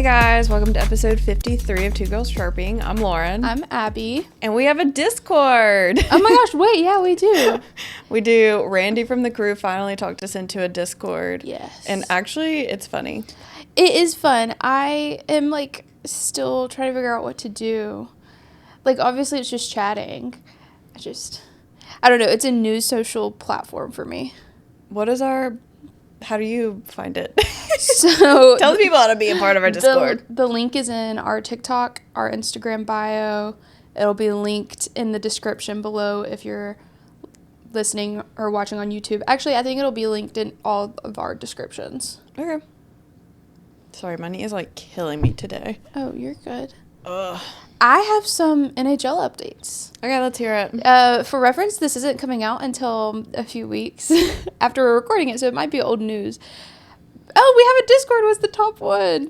guys, welcome to episode 53 of Two Girls Chirping. I'm Lauren. I'm Abby. And we have a Discord. Oh my gosh, wait, yeah, we do. We do. Randy from the crew finally talked us into a Discord. Yes. And actually, it's funny. It is fun. I am, still trying to figure out what to do. Obviously, it's just chatting. I don't know. It's a new social platform for me. How do you find it? So tell the people how to be a part of our Discord. The link is in our TikTok, our Instagram bio. It'll be linked in the description below if you're listening or watching on YouTube. Actually, I think it'll be linked in all of our descriptions. Okay. Sorry, my knee is killing me today. Oh, you're good. Ugh. I have some NHL updates. Okay, let's hear it. For reference, this isn't coming out until a few weeks after we're recording it, so it might be old news. Oh, we have a Discord was the top one.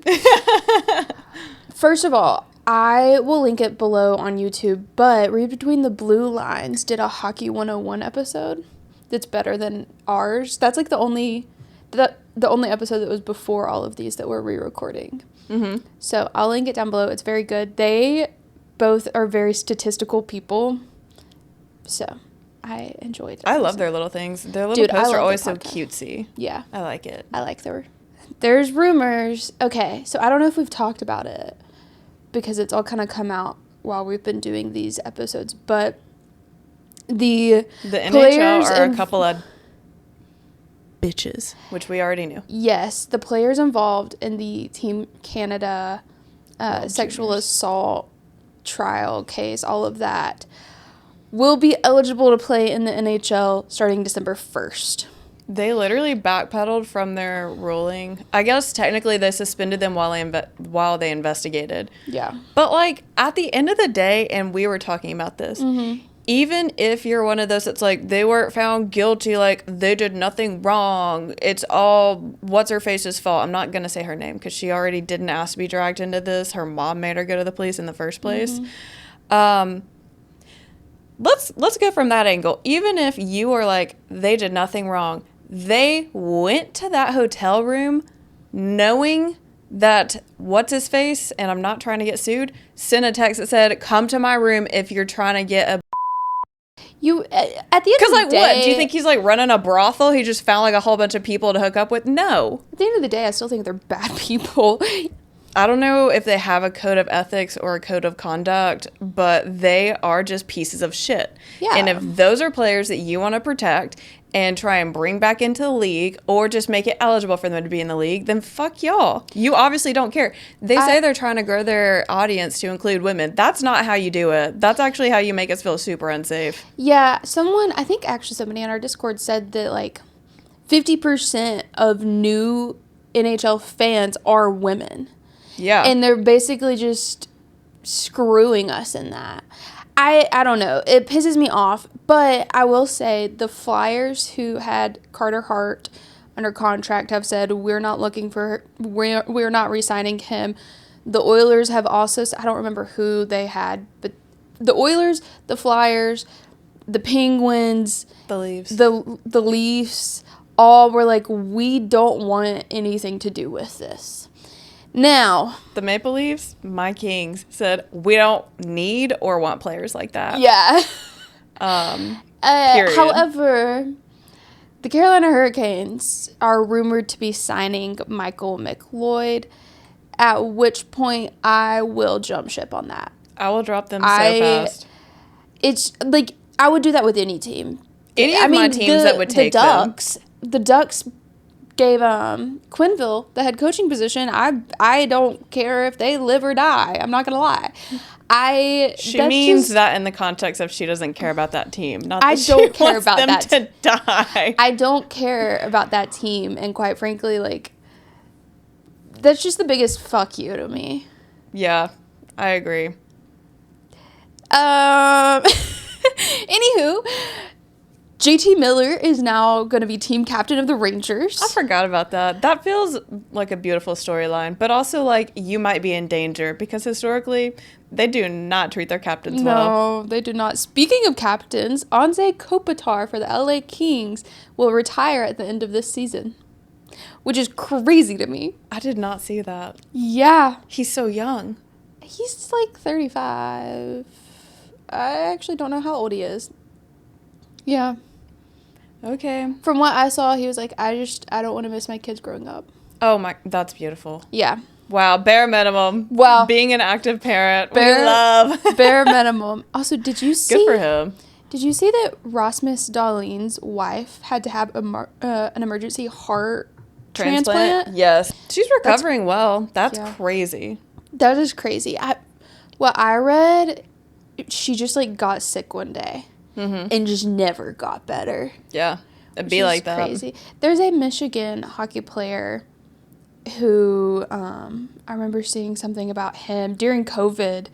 First of all, I will link it below on YouTube, but Read Between the Blue Lines did a Hockey 101 episode that's better than ours. That's the only episode that was before all of these that we're re-recording. Mm-hmm. So I'll link it down below. It's very good. They both are very statistical people, so I enjoyed it. I love their little things. Their little posts are always so cutesy. Yeah. I like it. I like there's rumors. Okay, so I don't know if we've talked about it because it's all kind of come out while we've been doing these episodes, but the NHL are a couple of bitches, which we already knew. Yes, the players involved in the Team Canada sexual assault trial case, all of that, will be eligible to play in the NHL starting December 1st. They literally backpedaled from their ruling. I guess technically they suspended them while they investigated. Yeah. But at the end of the day, and we were talking about this, even if you're one of those that's they weren't found guilty, they did nothing wrong, it's all what's-her-face's fault. I'm not going to say her name because she already didn't ask to be dragged into this. Her mom made her go to the police in the first place. Let's go from that angle. Even if you were they did nothing wrong, they went to that hotel room knowing that what's-his-face, and I'm not trying to get sued, sent a text that said, come to my room if you're trying to get a... You, at the end of the day... what? Do you think he's, running a brothel? He just found, a whole bunch of people to hook up with? No. At the end of the day, I still think they're bad people. I don't know if they have a code of ethics or a code of conduct, but they are just pieces of shit. Yeah. And if those are players that you want to protect and try and bring back into the league or just make it eligible for them to be in the league, then fuck y'all. You obviously don't care. They say they're trying to grow their audience to include women. That's not how you do it. That's actually how you make us feel super unsafe. Yeah, I think actually somebody on our Discord said that 50% of new NHL fans are women. Yeah. And they're basically just screwing us in that. I don't know. It pisses me off. But I will say the Flyers who had Carter Hart under contract have said we're not re-signing him. The Oilers have also, I don't remember who they had, but the Oilers, the Flyers, the Penguins, the Leafs, the Leafs, all were we don't want anything to do with this. Now, the Maple Leafs, my Kings, said we don't need or want players like that. Yeah. Period. However, the Carolina Hurricanes are rumored to be signing Michael McLeod, at which point I will jump ship on that. I will drop them so fast. It's I would do that with any team. My teams that would take the Ducks gave Quenneville the head coaching position. I don't care if they live or die. I'm not gonna lie. She means that in the context of she doesn't care about that team. Not that I don't she care wants about them that to die. I don't care about that team, and quite frankly, that's just the biggest fuck you to me. Yeah, I agree. Anywho, JT Miller is now going to be team captain of the Rangers. I forgot about that. That feels like a beautiful storyline, but also you might be in danger because historically they do not treat their captains well. No, they do not. Speaking of captains, Anze Kopitar for the LA Kings will retire at the end of this season. which is crazy to me. I did not see that. Yeah. He's so young. He's like 35. I actually don't know how old he is. Yeah. Okay. From what I saw, he was like, I don't want to miss my kids growing up. Oh my, that's beautiful. Yeah. Wow, bare minimum. Wow. Being an active parent, we love. Bare minimum. Also, did you see? Good for him. Did you see that Rasmus Dahlin's wife had to have an emergency heart transplant? Yes. She's recovering well. That's yeah. crazy. That is crazy. What I read, she just like got sick one day and just never got better. Yeah. It'd be like that. Crazy. There's a Michigan hockey player who I remember seeing something about him during COVID.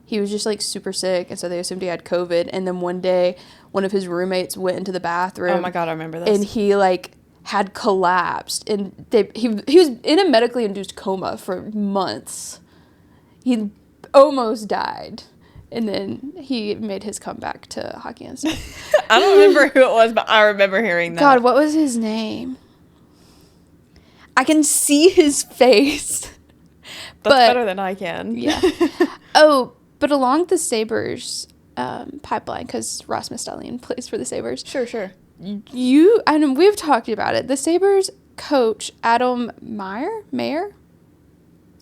He was just like super sick, and so they assumed he had COVID. And then one day, one of his roommates went into the bathroom. Oh my God, I remember this. And he like had collapsed, and he was in a medically induced coma for months. He almost died, and then he made his comeback to hockey and stuff. I don't remember who it was, but I remember hearing that. God, what was his name? I can see his face. That's better than I can. Yeah. Oh, but along the Sabres pipeline, because Rasmus Dahlin plays for the Sabres. Sure. And we've talked about it. The Sabres coach, Adam Mayer?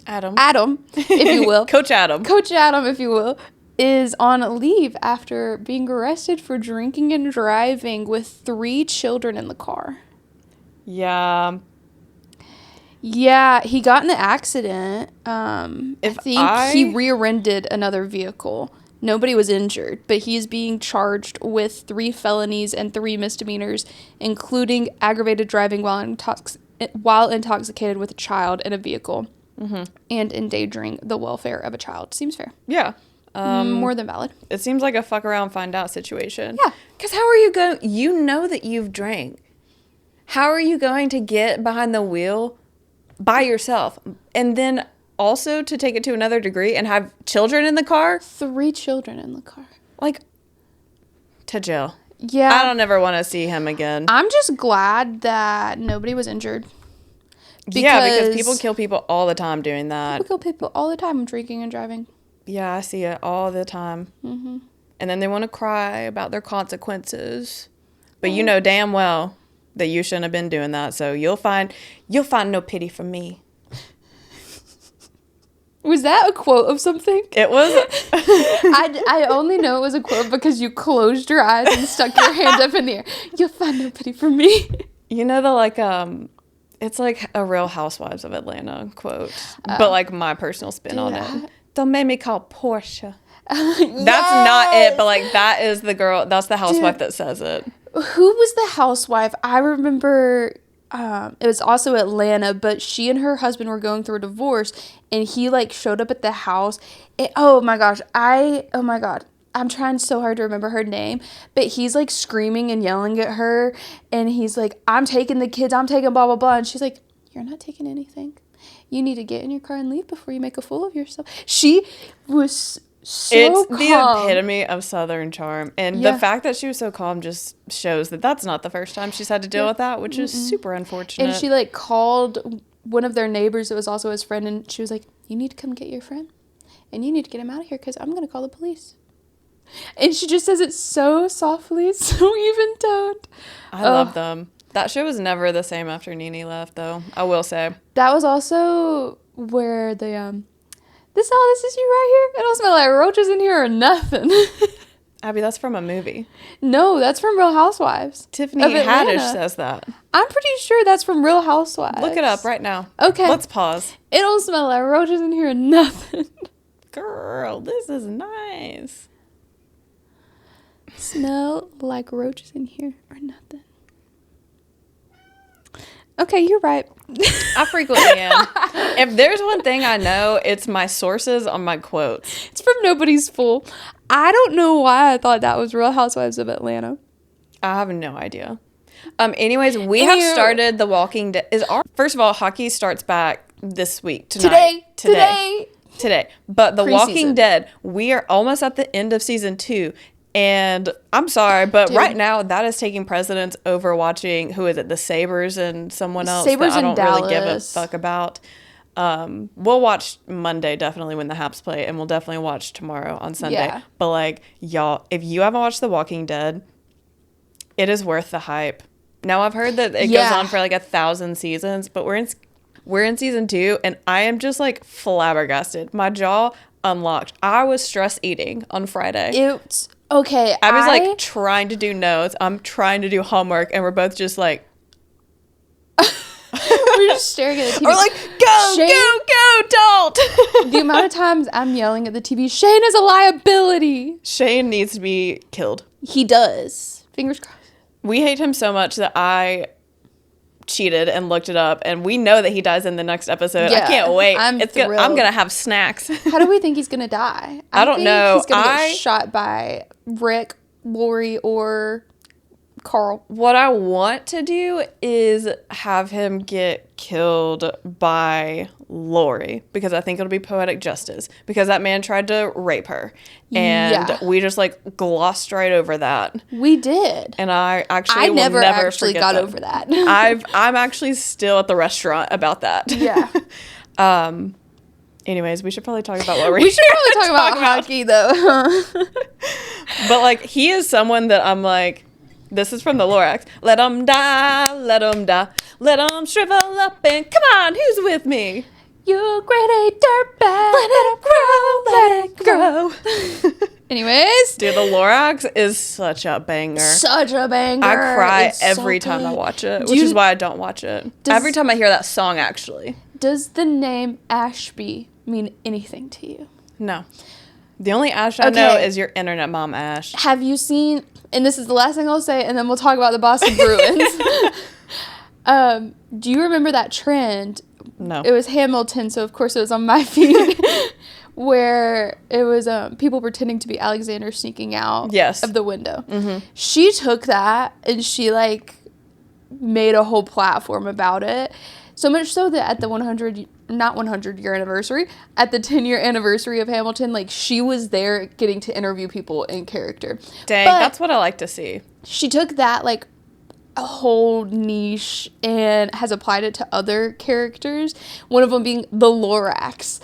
Adam, if you will. Coach Adam, if you will, is on leave after being arrested for drinking and driving with 3 children in the car. Yeah. Yeah, he got in an accident. I think he rear-ended another vehicle. Nobody was injured, but he's being charged with 3 felonies and 3 misdemeanors, including aggravated driving while intoxicated with a child in a vehicle and endangering the welfare of a child. Seems fair. Yeah. More than valid. It seems like a fuck around, find out situation. Yeah. Because how are you going? You know that you've drank. How are you going to get behind the wheel by yourself? And then also to take it to another degree and have children in the car? 3 children in the car. Like, to jail. Yeah. I don't ever want to see him again. I'm just glad that nobody was injured. Because people kill people all the time doing that. People kill people all the time drinking and driving. Yeah, I see it all the time. Mm-hmm. And then they want to cry about their consequences. But you know damn well that you shouldn't have been doing that. So you'll find no pity from me. Was that a quote of something? It was. I only know it was a quote because you closed your eyes and stuck your hand up in the air. You'll find no pity from me. You know the it's like a Real Housewives of Atlanta quote, but like my personal spin on it. Don't make me call Portia. That's not it, but like that is the girl. That's the housewife that says it. Who was the housewife? I remember it was also Atlanta, but she and her husband were going through a divorce, and he like showed up at the house. Oh my God. I'm trying so hard to remember her name, but he's like screaming and yelling at her, and he's like, I'm taking the kids, I'm taking blah, blah, blah. And she's like, you're not taking anything. You need to get in your car and leave before you make a fool of yourself. She was so calm. The epitome of Southern charm. And the fact that she was so calm just shows that that's not the first time she's had to deal with that, which is super unfortunate. And she like called one of their neighbors that was also his friend, and she was like, you need to come get your friend, and you need to get him out of here because I'm going to call the police. And she just says it so softly, so even toned. I love them. That show was never the same after Nene left, though, I will say. That was also where the, this is you right here? It don't smell like roaches in here or nothing. Abby, that's from a movie. No, that's from Real Housewives. Tiffany Haddish says that. I'm pretty sure that's from Real Housewives. Look it up right now. Okay. Let's pause. It don't smell like roaches in here or nothing. Girl, this is nice. Smell like roaches in here or nothing. Okay, you're right. I frequently am. If there's one thing I know, it's my sources on my quotes. It's from Nobody's Fool. I don't know why I thought that was Real Housewives of Atlanta. I have no idea. Anyways, we have started The Walking Dead. First of all, hockey starts back this week, tonight. Today. But The Walking Dead, we are almost at the end of season 2. And I'm sorry, but Dude. right now that is taking precedence over watching, who is it, the Sabres and someone else Sabres that I don't and really give a Dallas. fuck about. We'll watch Monday definitely when the Habs play, and we'll definitely watch tomorrow on Sunday. Yeah. But like, y'all, if you haven't watched The Walking Dead, it is worth the hype. Now I've heard that it goes on for like 1,000 seasons, but we're in season 2, and I am just like flabbergasted. My jaw unlocked. I was stress eating on Friday. It's okay. I was like trying to do notes. I'm trying to do homework, and we're both just like, we're just staring at the TV. Or like, go, don't. The amount of times I'm yelling at the TV, Shane is a liability. Shane needs to be killed. He does. Fingers crossed. We hate him so much that I cheated and looked it up, and we know that he dies in the next episode. Yeah, I can't wait. I'm gonna have snacks. How do we think he's gonna die? I don't know. He's gonna get shot by Rick, Lori, or Carl. What I want to do is have him get killed by Lori, because I think it'll be poetic justice, because that man tried to rape her, and we just like glossed right over that. We did. And I never will never actually got that. over that. I'm actually still at the restaurant about that. Yeah. Anyways, we should probably talk about what we should probably talk about hockey though. But like, he is someone that I'm like, this is from the Lorax. Let 'em die, let 'em die, let 'em shrivel up and come on, who's with me? You grade A dirtbag. Let it grow. Anyways. Dude, the Lorax is such a banger. Such a banger. I cry it's every so time good. I watch it, which is why I don't watch it. Every time I hear that song, actually. Does the name Ashby mean anything to you? No. The only Ash I know is your internet mom, Ash. Have you seen, and this is the last thing I'll say, and then we'll talk about the Boston Bruins. Do you remember that trend? No. It was Hamilton, so of course it was on my feed, where it was people pretending to be Alexander sneaking out of the window. Mm-hmm. She took that and she like made a whole platform about it. So much so that at the 100-year anniversary, at the 10-year anniversary of Hamilton, like, she was there getting to interview people in character. Dang, that's what I like to see. She took that, like, a whole niche and has applied it to other characters, one of them being the Lorax.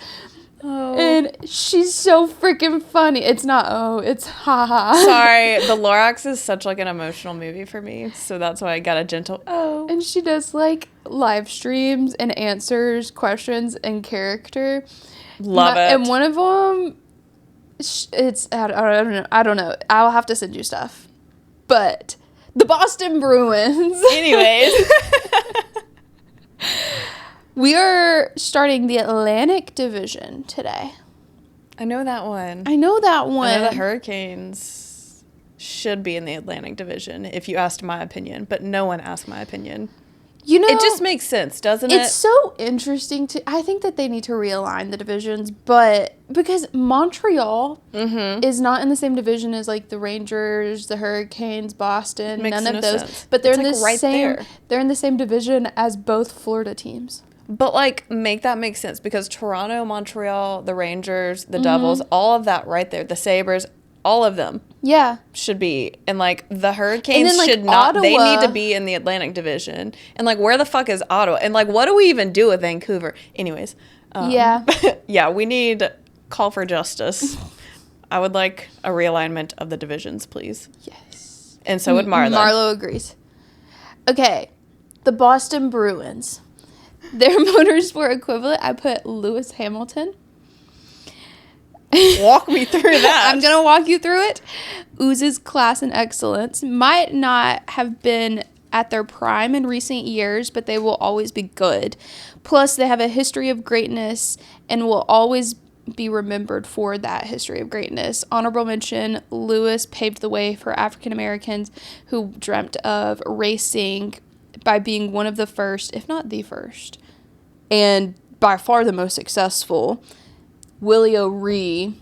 Oh. And she's so freaking funny. It's not, it's ha-ha. Sorry, the Lorax is such, like, an emotional movie for me, so that's why I got a gentle, And she does, like, live streams and answers questions in character. Love it. And one of them, it's, I don't know. I'll have to send you stuff. But the Boston Bruins. Anyways. We are starting the Atlantic Division today. I know that one. I know the Hurricanes should be in the Atlantic Division, if you asked my opinion, but no one asked my opinion. You know, it just makes sense, doesn't it? It's so interesting I think that they need to realign the divisions, but because Montreal is not in the same division as like the Rangers, the Hurricanes, Boston, none of those. Sense. But they're They're in the same division as both Florida teams. But like, make that make sense, because Toronto, Montreal, the Rangers, the Devils, all of that right there, the Sabres, all of them. Yeah. Should be. And, like, the Hurricanes like, should not. Ottawa, they need to be in the Atlantic Division. And, like, where the fuck is Ottawa? And, like, what do we even do with Vancouver? Anyways. Yeah. Yeah, we need call for justice. I would like a realignment of the divisions, please. Yes. And so would Marlo. Marlo agrees. Okay. The Boston Bruins. Their motorsport equivalent, I put Lewis Hamilton. Walk me through that. I'm going to walk you through it. Oozes class and excellence. Might not have been at their prime in recent years, but they will always be good. Plus, they have a history of greatness and will always be remembered for that history of greatness. Honorable mention, Lewis paved the way for African Americans who dreamt of racing by being one of the first, if not the first, and by far the most successful. Willie O'Ree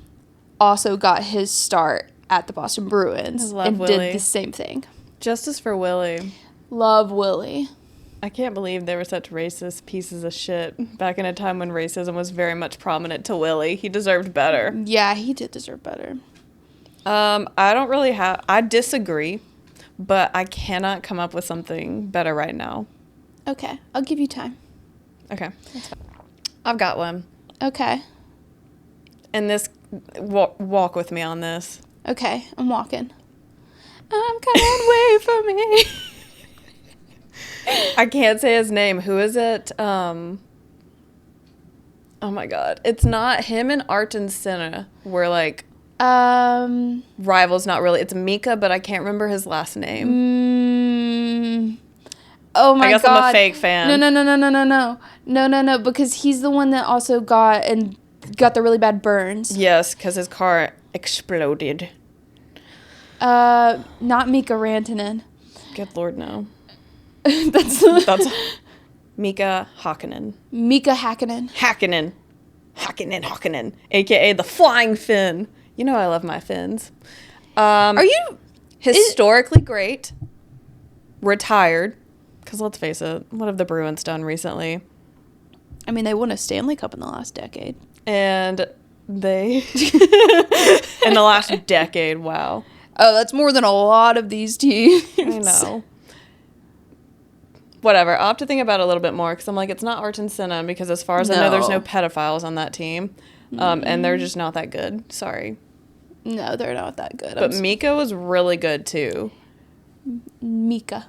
also got his start at the Boston Bruins and did the same thing. Justice for Willie. Love Willie. I can't believe they were such racist pieces of shit back in a time when racism was very much prominent to Willie. He deserved better. Yeah, he did deserve better. I don't really have... I disagree, but I cannot come up with something better right now. Okay. I'll give you time. Okay. I've got one. Okay. And this... Walk with me on this. Okay. I'm walking. I'm coming away from me. I can't say his name. Who is it? Oh my God. It's not him and Arton Senna were like rivals, not really. It's Mika, but I can't remember his last name. Oh my God. I guess I'm a fake fan. No, because he's the one that also got the really bad burns. Yes, because his car exploded. Not Mika Rantanen. Good Lord, no. That's Mika Hakkinen. Mika Hakkinen. Hakkinen, aka the Flying Finn. You know I love my Finns. Are you historically great? Retired, because let's face it, what have the Bruins done recently? I mean, they won a Stanley Cup in the last decade. And they in the last decade, wow. Oh, that's more than a lot of these teams. I know. Whatever. I'll have to think about it a little bit more because I'm like, it's not Arton Senna because as far as I know, there's no pedophiles on that team. And they're just not that good. Sorry. No, they're not that good. But Mika was really good too. Mika.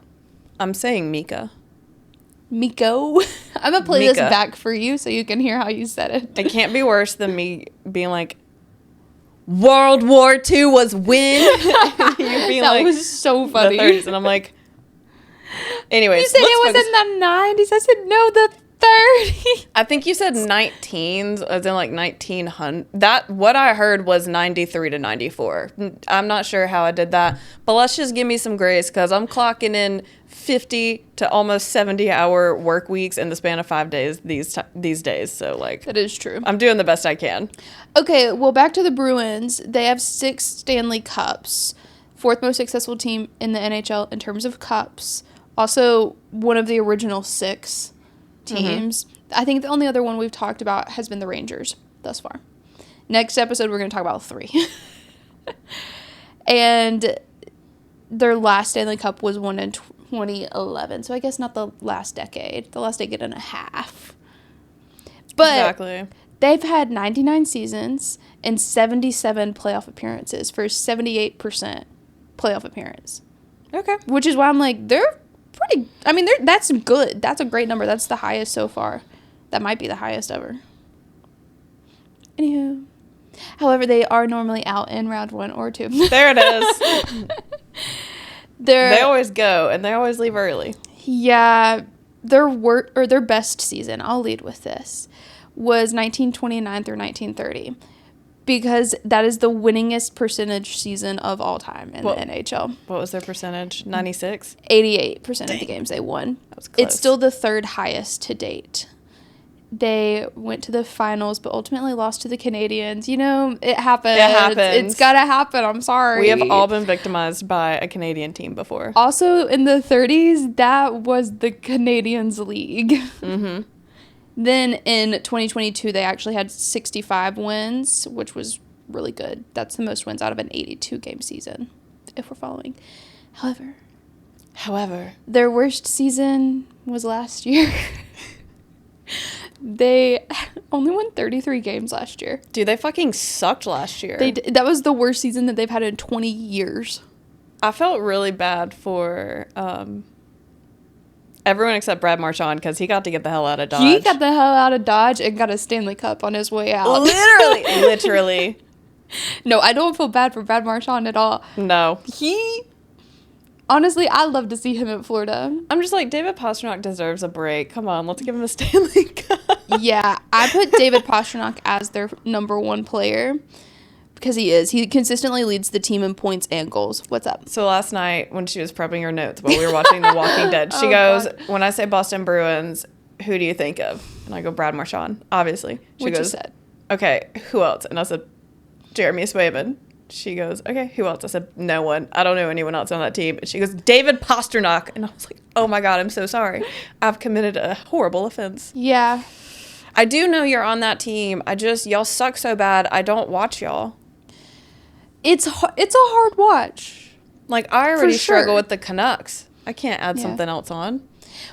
I'm saying Mika. Miko. I'm going to play this back for you so you can hear how you said it. It can't be worse than me being like, World War II was when? That was so funny. The 30s, and I'm like, anyways. You said it was in the 90s. I said, no, the 30s. I think you said 19s, as in like 1900. What I heard was 93 to 94. I'm not sure how I did that, but let's just give me some grace because I'm clocking in 50 to almost 70-hour work weeks in the span of 5 days these days. So, like, that is true. I'm doing the best I can. Okay, well, back to the Bruins. They have 6 Stanley Cups. 4th most successful team in the NHL in terms of cups. Also, one of the original 6 teams. I think the only other one we've talked about has been the Rangers thus far. Next episode, we're going to talk about 3. And their last Stanley Cup was won in 2011. So I guess not the last decade. The last decade and a half. But exactly. They've had 99 seasons and 77 playoff appearances for 78% playoff appearance. Okay. Which is why I'm like, they're pretty... I mean, that's good. That's a great number. That's the highest so far. That might be the highest ever. Anywho. However, they are normally out in round 1 or 2. There it is. They always go, and they always leave early. Yeah. Their best season, I'll lead with this, was 1929 through 1930. Because that is the winningest percentage season of all time in the NHL. What was their percentage? 96? 88% of the games they won. That was close. It's still the 3rd highest to date. They went to the finals, but ultimately lost to the Canadiens. You know, it happens. It happens. It's gotta happen. I'm sorry. We have all been victimized by a Canadian team before. Also, in the 30s, that was the Canadiens league. Mm-hmm. Then in 2022, they actually had 65 wins, which was really good. That's the most wins out of an 82-game season, if we're following. However, their worst season was last year. They only won 33 games last year. Dude, they fucking sucked last year. That was the worst season that they've had in 20 years. I felt really bad for everyone except Brad Marchand because he got to get the hell out of Dodge. He got the hell out of Dodge and got a Stanley Cup on his way out. Literally. No, I don't feel bad for Brad Marchand at all. No. Honestly, I'd love to see him in Florida. I'm just like, David Pastrnak deserves a break. Come on, let's give him a Stanley Cup. Yeah, I put David Pastrnak as their number 1 player because he is. He consistently leads the team in points and goals. What's up? So last night when she was prepping her notes while we were watching The Walking Dead, she goes, God. When I say Boston Bruins, who do you think of? And I go, Brad Marchand, obviously. She goes, said? Okay, who else? And I said, Jeremy Swayman. She goes, okay, who else? I said, no one. I don't know anyone else on that team. And she goes, David Pastrnak. And I was like, oh my God, I'm so sorry. I've committed a horrible offense. Yeah. I do know you're on that team. Y'all suck so bad, I don't watch y'all. it's a hard watch. Like, I already For sure. struggle with the Canucks. I can't add something else on.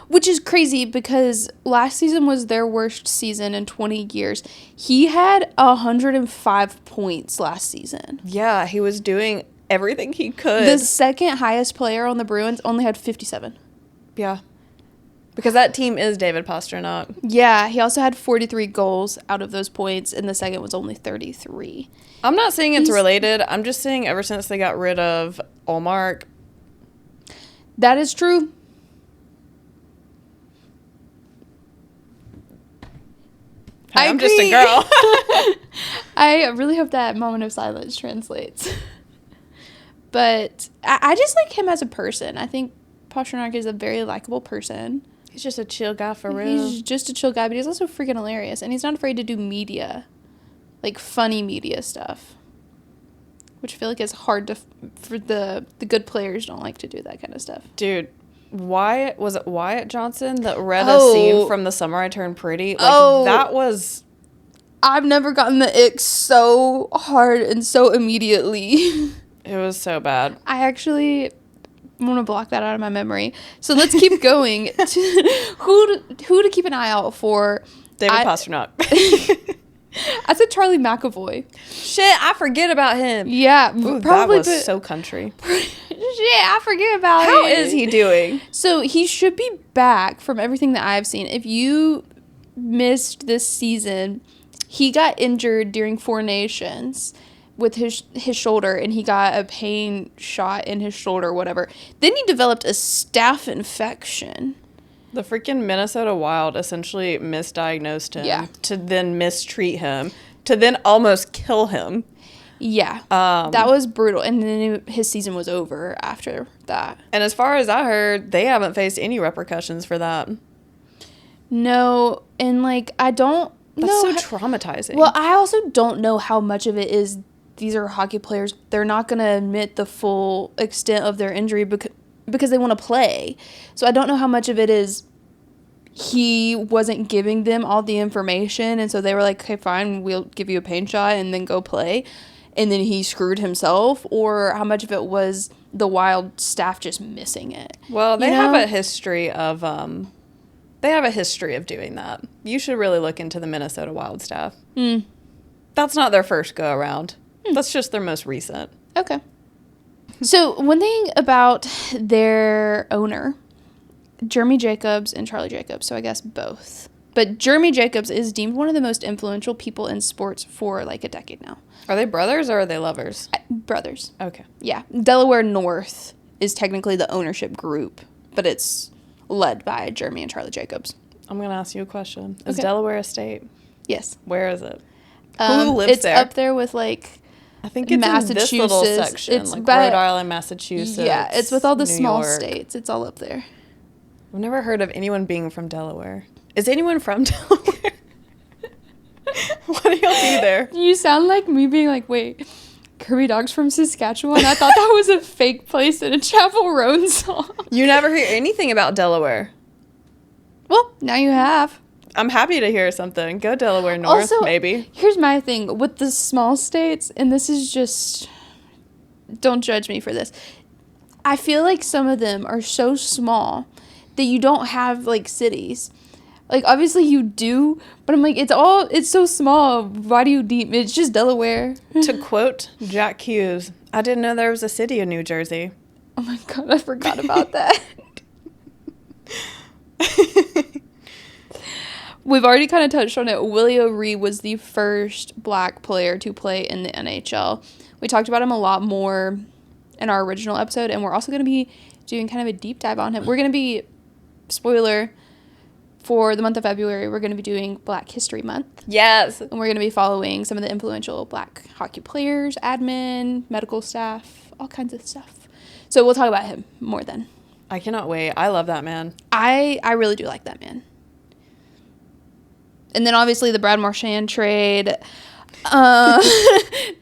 Which is crazy because last season was their worst season in 20 years. He had 105 points last season. Yeah, he was doing everything he could. The second highest player on the Bruins only had 57. Yeah. Because that team is David Pastrnak. Yeah, he also had 43 goals out of those points, and the second was only 33. I'm not saying it's related. I'm just saying ever since they got rid of Ullmark. That is true. Hey, I'm just a girl. I really hope that moment of silence translates. But I just like him as a person. I think Pastrnak is a very likable person. He's just a chill guy for real. He's just a chill guy, but he's also freaking hilarious. And he's not afraid to do media. Like, funny media stuff. Which I feel like is hard to... For the good players don't like to do that kind of stuff. Dude, was it Wyatt Johnson that read a scene from The Summer I Turned Pretty? Like, that was... I've never gotten the ick so hard and so immediately. It was so bad. I actually want to block that out of my memory. So let's keep going. Who to keep an eye out for? David Pastrnak. I said Charlie McAvoy. Shit, I forget about him. Yeah, Ooh, probably. That was so country. Shit, I forget about him. How is he doing? So he should be back from everything that I've seen. If you missed this season, he got injured during Four Nations with his shoulder, and he got a pain shot in his shoulder, whatever. Then he developed a staph infection. The freaking Minnesota Wild essentially misdiagnosed him to then mistreat him to then almost kill him. Yeah, that was brutal. And then his season was over after that. And as far as I heard, they haven't faced any repercussions for that. No, and like I don't know. That's so traumatizing. Well, I also don't know how much of it is these are hockey players. They're not going to admit the full extent of their injury because they want to play. So I don't know how much of it is he wasn't giving them all the information, and so they were like, okay, fine, we'll give you a pain shot and then go play, and then he screwed himself, or how much of it was the Wild staff just missing it. Well, they have a history of doing that. You should really look into the Minnesota Wild staff. That's not their first go around. That's just their most recent. Okay. So one thing about their owner, Jeremy Jacobs and Charlie Jacobs, so I guess both. But Jeremy Jacobs is deemed one of the most influential people in sports for like a decade now. Are they brothers or are they lovers? Brothers. Okay. Yeah. Delaware North is technically the ownership group, but it's led by Jeremy and Charlie Jacobs. I'm going to ask you a question. Is Delaware a state? Yes. Where is it? Who lives there? It's up there with like... I think it's in this little section, it's like Rhode Island, Massachusetts. Yeah, it's with all the New small York. states. It's all up there. I've never heard of anyone being from Delaware. Is anyone from Delaware? What do y'all do there? You sound like me being like, wait, Kirby Dog's from Saskatchewan? I thought that was a fake place in a Chapel Roan song. You never hear anything about Delaware. Well, now you have. I'm happy to hear something. Go Delaware North, Also, maybe. Here's my thing. With the small states, and this is just... Don't judge me for this. I feel like some of them are so small that you don't have, like, cities. Like, obviously you do, but I'm like, it's so small. Why do you deem... It's just Delaware. To quote Jack Hughes, I didn't know there was a city in New Jersey. Oh my God, I forgot about that. We've already kind of touched on it. Willie O'Ree was the first black player to play in the NHL. We talked about him a lot more in our original episode, and we're also going to be doing kind of a deep dive on him. We're going to be, spoiler, for the month of February, we're going to be doing Black History Month. Yes. And we're going to be following some of the influential black hockey players, admin, medical staff, all kinds of stuff. So we'll talk about him more then. I cannot wait. I love that man. I really do like that man. And then obviously the Brad Marchand trade that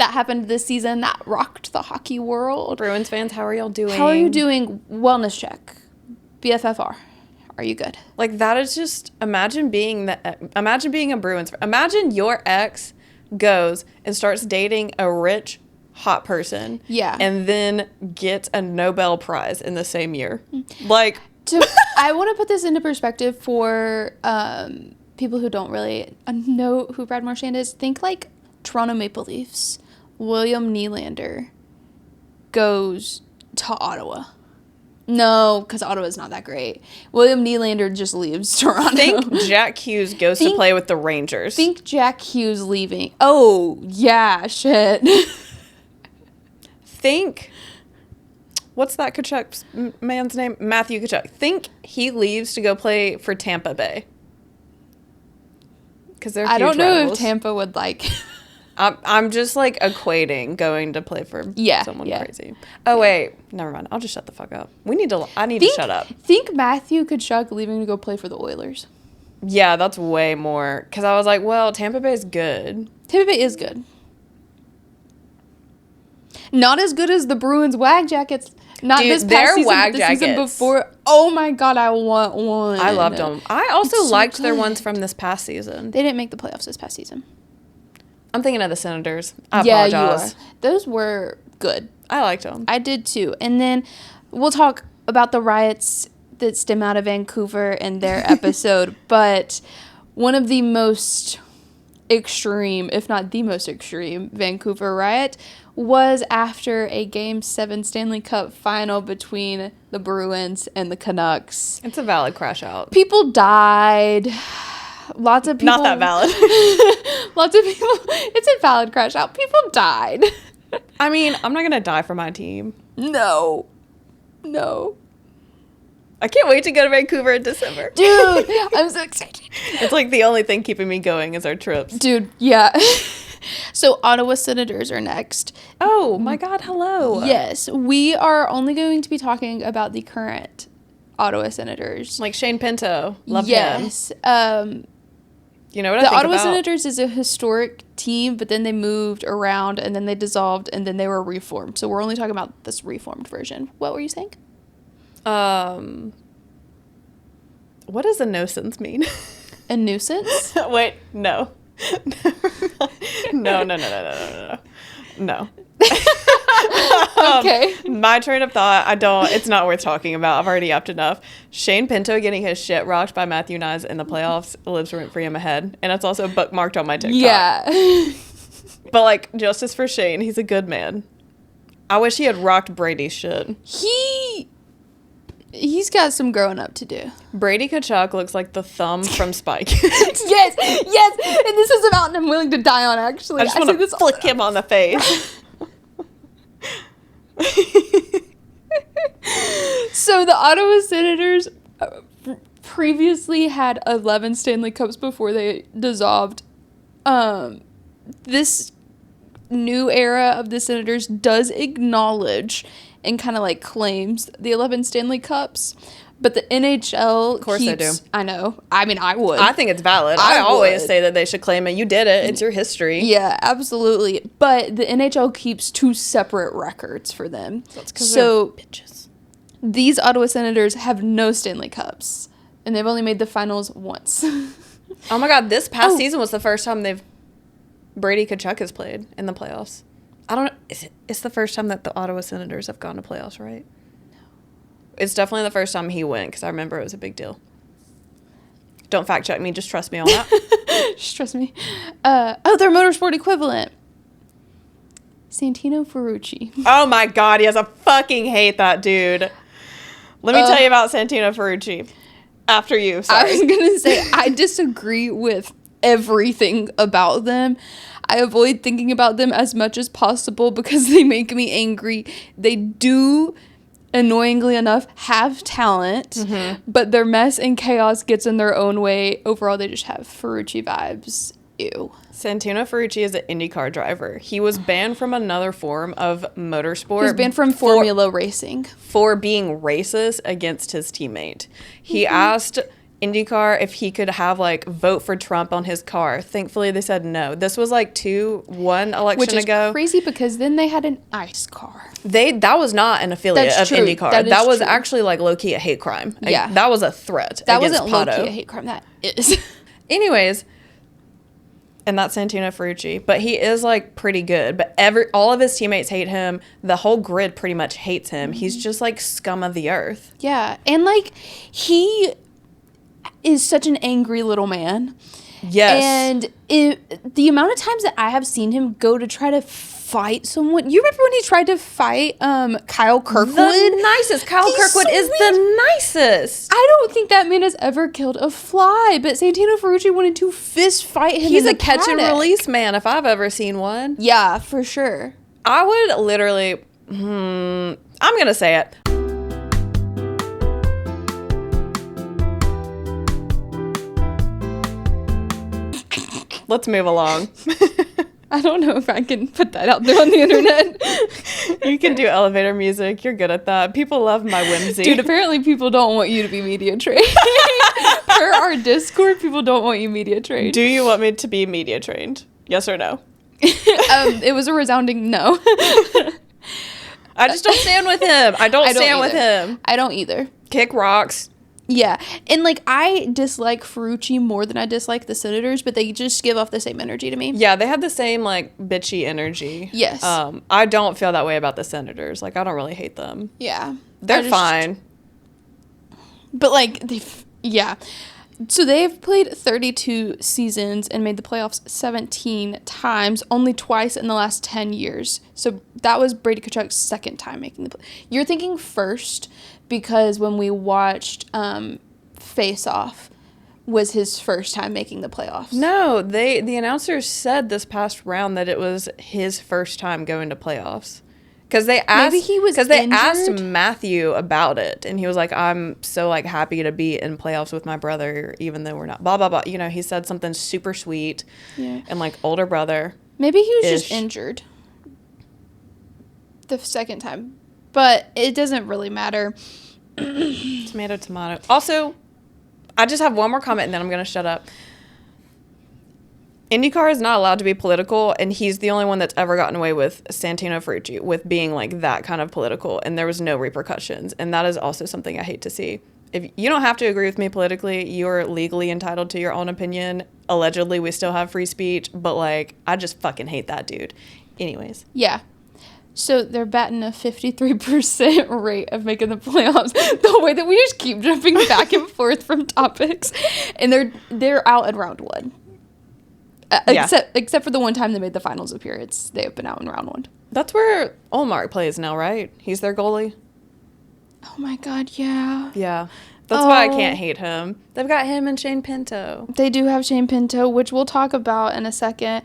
happened this season that rocked the hockey world. Bruins fans, how are y'all doing? How are you doing? Wellness check. BFFR. Are you good? Like, that is just, imagine being a Bruins fan. Imagine your ex goes and starts dating a rich hot person. Yeah. And then get a Nobel Prize in the same year. Like, I want to put this into perspective for people who don't really know who Brad Marchand is. Think like Toronto Maple Leafs. William Nylander goes to Ottawa. No, because Ottawa's not that great. William Nylander just leaves Toronto. Think Jack Hughes goes to play with the Rangers. Think Jack Hughes leaving. Oh, yeah, shit. Think, what's that Tkachuk's man's name? Matthew Tkachuk. Think he leaves to go play for Tampa Bay. Because they're huge I don't know rivals. if Tampa would like... I'm just like equating going to play for someone crazy. Oh wait, never mind. I'll just shut the fuck up. I need to shut up. Think Matthew Tkachuk leaving to go play for the Oilers. Yeah, that's way more. Because I was like, well, Tampa Bay's good. Tampa Bay is good. Not as good as the Bruins Wag Jackets. Not Dude, this past their season, Wag but the season Jackets. before. Oh my god, I want one. I loved them. I also It's so liked their good. ones from this past season. They didn't make the playoffs this past season. I'm thinking of the Senators. I Yeah, apologize. you are. Those were good. I liked them. I did too. And then we'll talk about the riots that stem out of Vancouver in their episode. But one of the most extreme, if not the most extreme, Vancouver riot was after a Game 7 Stanley Cup final between the Bruins and the Canucks. It's a valid crash out. People died. Lots of people. Not that valid. Lots of people. It's a valid crash out. People died. I mean, I'm not going to die for my team. No. I can't wait to go to Vancouver in December. Dude, I'm so excited. It's like the only thing keeping me going is our trips. Dude, yeah. So Ottawa Senators are next. Oh my God, hello. Yes, we are only going to be talking about the current Ottawa Senators. Like Shane Pinto. Love him. Yes. You know what I The think Ottawa about? Senators is a historic team, but then they moved around and then they dissolved and then they were reformed. So we're only talking about this reformed version. What were you saying? What does a nuisance mean? A nuisance? Wait, no. No. Okay. My train of thought, it's not worth talking about. I've already upped enough. Shane Pinto getting his shit rocked by Matthew Nyes in the playoffs lives rent-free in my head. And it's also bookmarked on my TikTok. Yeah. But like, justice for Shane. He's a good man. I wish he had rocked Brady's shit. He's got some growing up to do. Brady Tkachuk looks like the thumb from Spike. Yes. And this is a mountain I'm willing to die on, actually. I just want to flick him on the face. So the Ottawa Senators previously had 11 Stanley Cups before they dissolved. This new era of the Senators does acknowledge and kind of like claims the 11 Stanley Cups, but the NHL Of course they do. I know. I mean, I would. I think it's valid. I I always would. say that they should claim it. You did it. It's your history. Yeah, absolutely. But the NHL keeps two separate records for them. That's 'cause so they're bitches. these Ottawa Senators have no Stanley Cups, and they've only made the finals once. Oh my God, this past season was the first time Brady Tkachuk has played in the playoffs. I don't know. It's the first time that the Ottawa Senators have gone to playoffs, right? No. It's definitely the first time he went, because I remember it was a big deal. Don't fact check me. Just trust me on that. Just trust me. Their motorsport equivalent. Santino Ferrucci. Oh my God, yes. I fucking hate that dude. Let me tell you about Santino Ferrucci. After you. Sorry. I was going to say, I disagree with everything about them. I avoid thinking about them as much as possible because they make me angry. They do, annoyingly enough, have talent, but their mess and chaos gets in their own way. Overall, they just have Ferrucci vibes. Ew. Santino Ferrucci is an IndyCar driver. He was banned from another form of motorsport. He was banned from Formula Racing. For being racist against his teammate. He asked IndyCar if he could have like vote for Trump on his car. Thankfully they said no. This was like one election Which is ago. crazy because then they had an ICE car. That was not an affiliate That's of true. IndyCar. That is That was true. actually like low-key a hate crime. Yeah. That was a threat That against wasn't low-key Pato. a hate crime. That is. Anyways, And that's Santino Ferrucci. But he is, like, pretty good. But all of his teammates hate him. The whole grid pretty much hates him. He's just, like, scum of the earth. Yeah. And, like, he is such an angry little man. Yes. And the amount of times that I have seen him go to try to fight someone. You remember when he tried to fight Kyle Kirkwood? The nicest. Kyle Kirkwood is the nicest. I don't think that man has ever killed a fly, but Santino Ferrucci wanted to fist fight him. He's a catch and release man if I've ever seen one. Yeah, for sure. I would literally, I'm going to say it. Let's move along. I don't know if I can put that out there on the internet. You can do elevator music. You're good at that. People love my whimsy. Dude, apparently people don't want you to be media trained. Per our Discord, people don't want you media trained. Do you want me to be media trained? Yes or no? It was a resounding no. I just don't stand with him. I don't stand with him. I don't either. Kick rocks. Yeah. And, like, I dislike Ferrucci more than I dislike the Senators, but they just give off the same energy to me. Yeah, they have the same, like, bitchy energy. Yes. I don't feel that way about the Senators. Like, I don't really hate them. Yeah. They're fine. But, like, yeah. So they've played 32 seasons and made the playoffs 17 times, only twice in the last 10 years. So that was Brady Tkachuk's second time making the play. You're thinking first because when we watched Face Off was his first time making the playoffs. No, the announcers said this past round that it was his first time going to playoffs. Because they asked Matthew about it, and he was like, "I'm so like happy to be in playoffs with my brother, even though we're not." Blah blah blah. You know, he said something super sweet, and like older brother. Maybe he was just injured the second time, but it doesn't really matter. Tomato, tomato. Also, I just have one more comment, and then I'm gonna shut up. IndyCar is not allowed to be political, and he's the only one that's ever gotten away with Santino Ferrucci with being like that kind of political, and there was no repercussions, and that is also something I hate to see. If you don't have to agree with me politically, you're legally entitled to your own opinion. Allegedly, we still have free speech, but like, I just fucking hate that dude. Anyways. Yeah. So they're batting a 53% rate of making the playoffs. The way that we just keep jumping back and forth from topics, and they're out in round one. Except for the one time they made the finals appearance, they have been out in round one. That's where Olmark plays now, right? He's their goalie. Oh my God, yeah. Yeah. That's why I can't hate him. They've got him and Shane Pinto. They do have Shane Pinto, which we'll talk about in a second.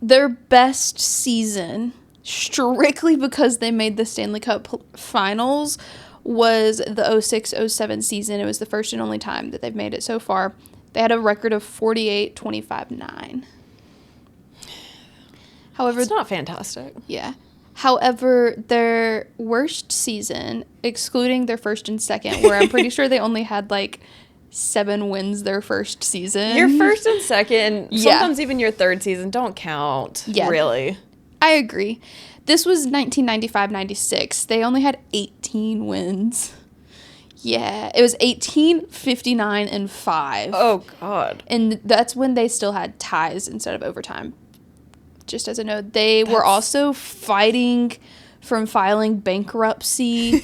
Their best season, strictly because they made the Stanley Cup finals, was the 06-07 season. It was the first and only time that they've made it so far. They had a record of 48-25-9. However, it's not fantastic. Yeah. However, their worst season, excluding their first and second, where I'm pretty sure they only had like 7 wins their first season. Your first and second, sometimes even your third season don't count. Yeah. Really. I agree. This was 1995-96. They only had 18 wins. Yeah, it was 18-59-5. Oh, God. And that's when they still had ties instead of overtime. Just as a note, they were also fighting from filing bankruptcy.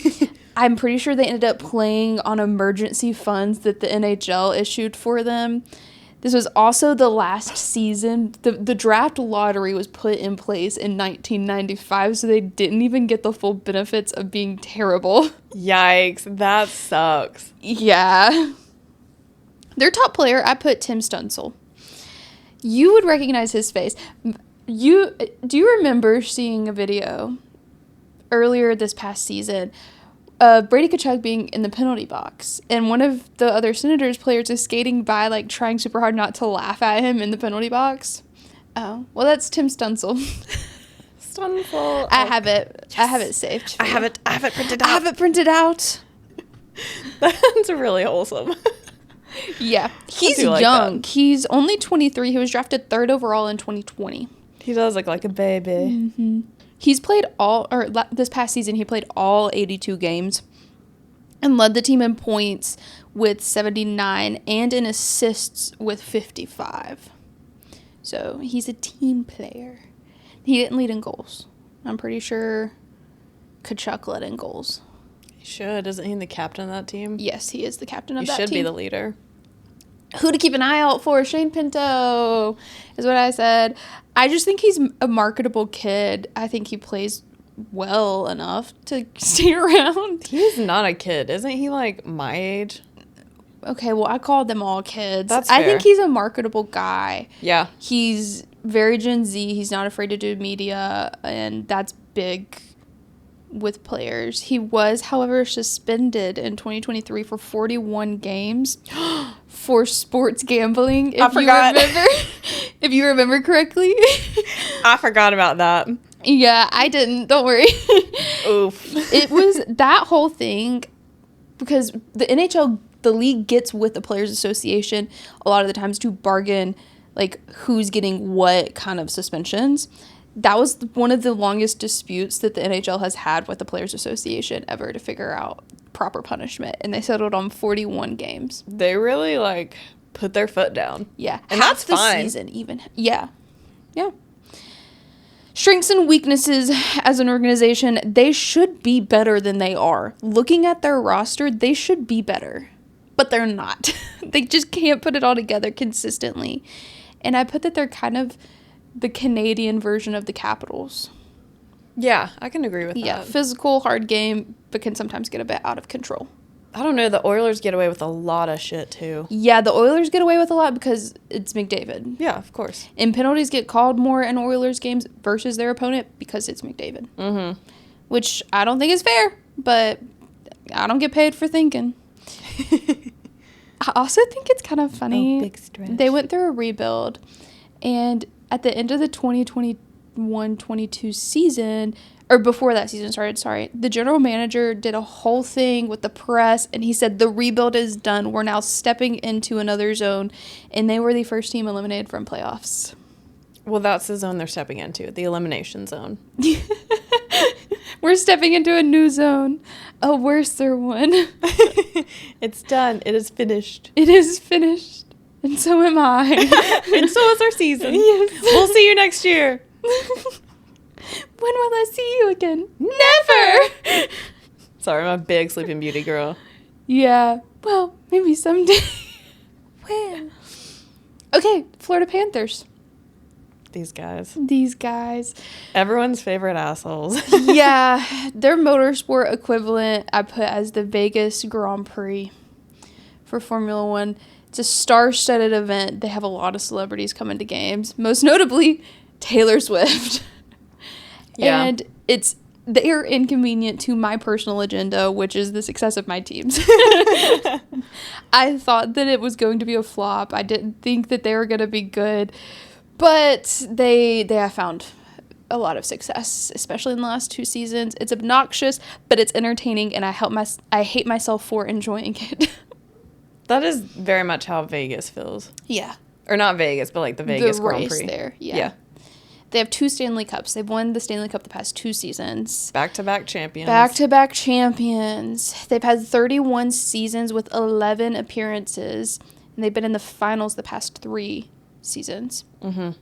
I'm pretty sure they ended up playing on emergency funds that the NHL issued for them. This was also the last season. The draft lottery was put in place in 1995, so they didn't even get the full benefits of being terrible. Yikes, that sucks. Yeah. Their top player, I put Tim Stunsel. You would recognize his face. Do you remember seeing a video earlier this past season of Brady Tkachuk being in the penalty box, and one of the other Senators players is skating by, like, trying super hard not to laugh at him in the penalty box? Oh, well, that's Tim Stunsel. Stunsel. I have it. Yes. I have it saved. I have it printed out. I have it printed out. That's really wholesome. Yeah. He's young. That. He's only 23. He was drafted 3rd overall in 2020. He does look like a baby. Mm-hmm. He's played this past season, he played all 82 games and led the team in points with 79 and in assists with 55. So he's a team player. He didn't lead in goals. I'm pretty sure Kachuk led in goals. He should. Isn't he the captain of that team? Yes, he is the captain of that team. He should be the leader. Who to keep an eye out for? Shane Pinto is what I said. I just think he's a marketable kid. I think he plays well enough to stay around. He's not a kid. Isn't he like my age? Okay, well, I called them all kids. That's fair. I think he's a marketable guy. Yeah. He's very Gen Z. He's not afraid to do media, and that's big with players. He was, however, suspended in 2023 for 41 games for sports gambling. I forgot. If you remember correctly. I forgot about that. Yeah, I didn't. Don't worry. Oof. It was that whole thing because the NHL, the league gets with the Players Association a lot of the times to bargain like who's getting what kind of suspensions. That was one of the longest disputes that the NHL has had with the Players Association ever to figure out proper punishment, and they settled on 41 games. They really like put their foot down. Yeah, and that's fine. Season even. Yeah. Strengths and weaknesses as an organization, they should be better than they are. Looking at their roster, they should be better, but they're not. They just can't put it all together consistently. And I put that they're kind of the Canadian version of the Capitals. Yeah, I can agree with that. Yeah, physical, hard game, but can sometimes get a bit out of control. I don't know. The Oilers get away with a lot of shit, too. Yeah, the Oilers get away with a lot because it's McDavid. Yeah, of course. And penalties get called more in Oilers games versus their opponent because it's McDavid. Mm-hmm. Which I don't think is fair, but I don't get paid for thinking. I also think it's kind of funny. Oh, big stretch. They went through a rebuild, and at the end of the 2021-22 season, or before that season started, the general manager did a whole thing with the press, and he said the rebuild is done. We're now stepping into another zone, and they were the first team eliminated from playoffs. Well, that's the zone they're stepping into, the elimination zone. We're stepping into a new zone, a worser one. It's done. It is finished. It is finished, and so am I. And so is our season. Yes. We'll see you next year. When will I see you again? Never! Sorry, I'm a big Sleeping Beauty girl. Yeah. Well, maybe someday. When? Okay, Florida Panthers. These guys. Everyone's favorite assholes. Yeah. Their motorsport equivalent I put as the Vegas Grand Prix for Formula One. It's a star-studded event. They have a lot of celebrities coming to games. Most notably, Taylor Swift. Yeah. And they're inconvenient to my personal agenda, which is the success of my teams. I thought that it was going to be a flop. I didn't think that they were going to be good. But they have found a lot of success, especially in the last 2 seasons. It's obnoxious, but it's entertaining, and I hate myself for enjoying it. That is very much how Vegas feels. Yeah. Or not Vegas, but like the Vegas Grand Prix. There, yeah. They have 2 Stanley Cups. They've won the Stanley Cup the past 2 seasons. Back-to-back champions. They've had 31 seasons with 11 appearances, and they've been in the finals the past 3 seasons. Mm-hmm.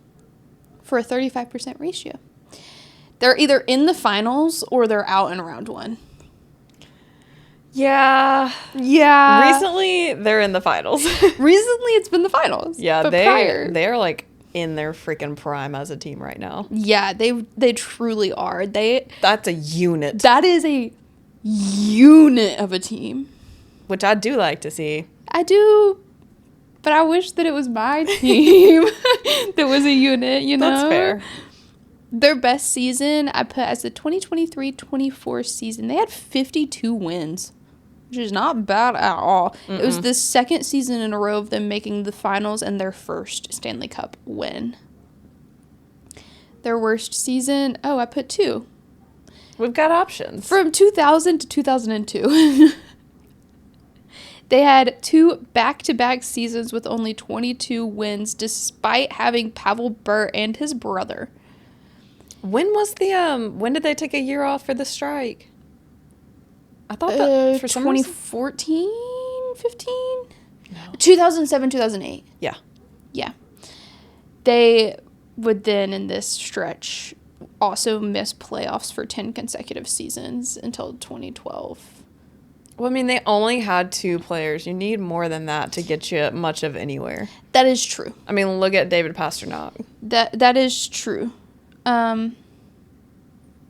For a 35% ratio. They're either in the finals or they're out in round 1. Yeah. Recently, they're in the finals. Recently, it's been the finals. Yeah, but they're like in their freaking prime as a team right now. Yeah, they truly are. That's a unit. That is a unit of a team. Which I do like to see. I do, but I wish that it was my team that was a unit, you know? That's fair. Their best season, I put as the 2023-24 season. They had 52 wins, which is not bad at all. Mm-mm. It was the second season in a row of them making the finals and their first Stanley Cup win. Their worst season, I put 2. We've got options. From 2000 to 2002. They had 2 back-to-back seasons with only 22 wins, despite having Pavel Bure and his brother. When did they take a year off for the strike? I thought that for some 2014, 15? No. 2007, 2008. Yeah. Yeah. They would then, in this stretch, also miss playoffs for 10 consecutive seasons until 2012. Well, I mean, they only had 2 players. You need more than that to get you much of anywhere. That is true. I mean, look at David Pastrnak. That is true.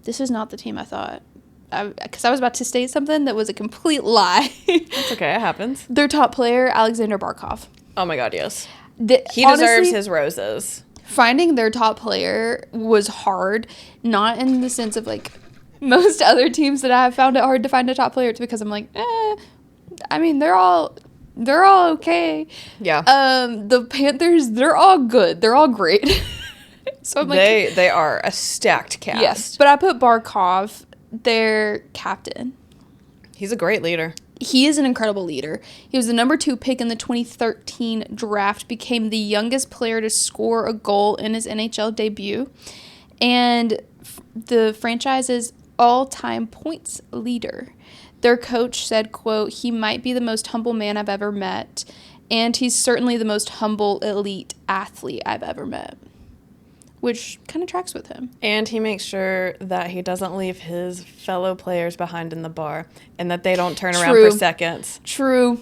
This is not the team I thought. Because I was about to state something that was a complete lie. It's okay. It happens. Their top player, Alexander Barkov. Oh, my God, yes. He Honestly, deserves his roses. Finding their top player was hard, not in the sense of, like, most other teams that I have found it hard to find a top player. It's because I'm like, I mean, they're all okay. Yeah. The Panthers, they're all good. They're all great. So I'm like, they are a stacked cast. yes, but I put Barkov, their captain. He's a great leader. He is an incredible leader. He was the number 2 pick in the 2013 draft, became the youngest player to score a goal in his NHL debut, and the franchise's all-time points leader. Their coach said, quote, "He might be the most humble man I've ever met, and he's certainly the most humble elite athlete I've ever met." Which kind of tracks with him. And he makes sure that he doesn't leave his fellow players behind in the bar and that they don't turn around for seconds. True.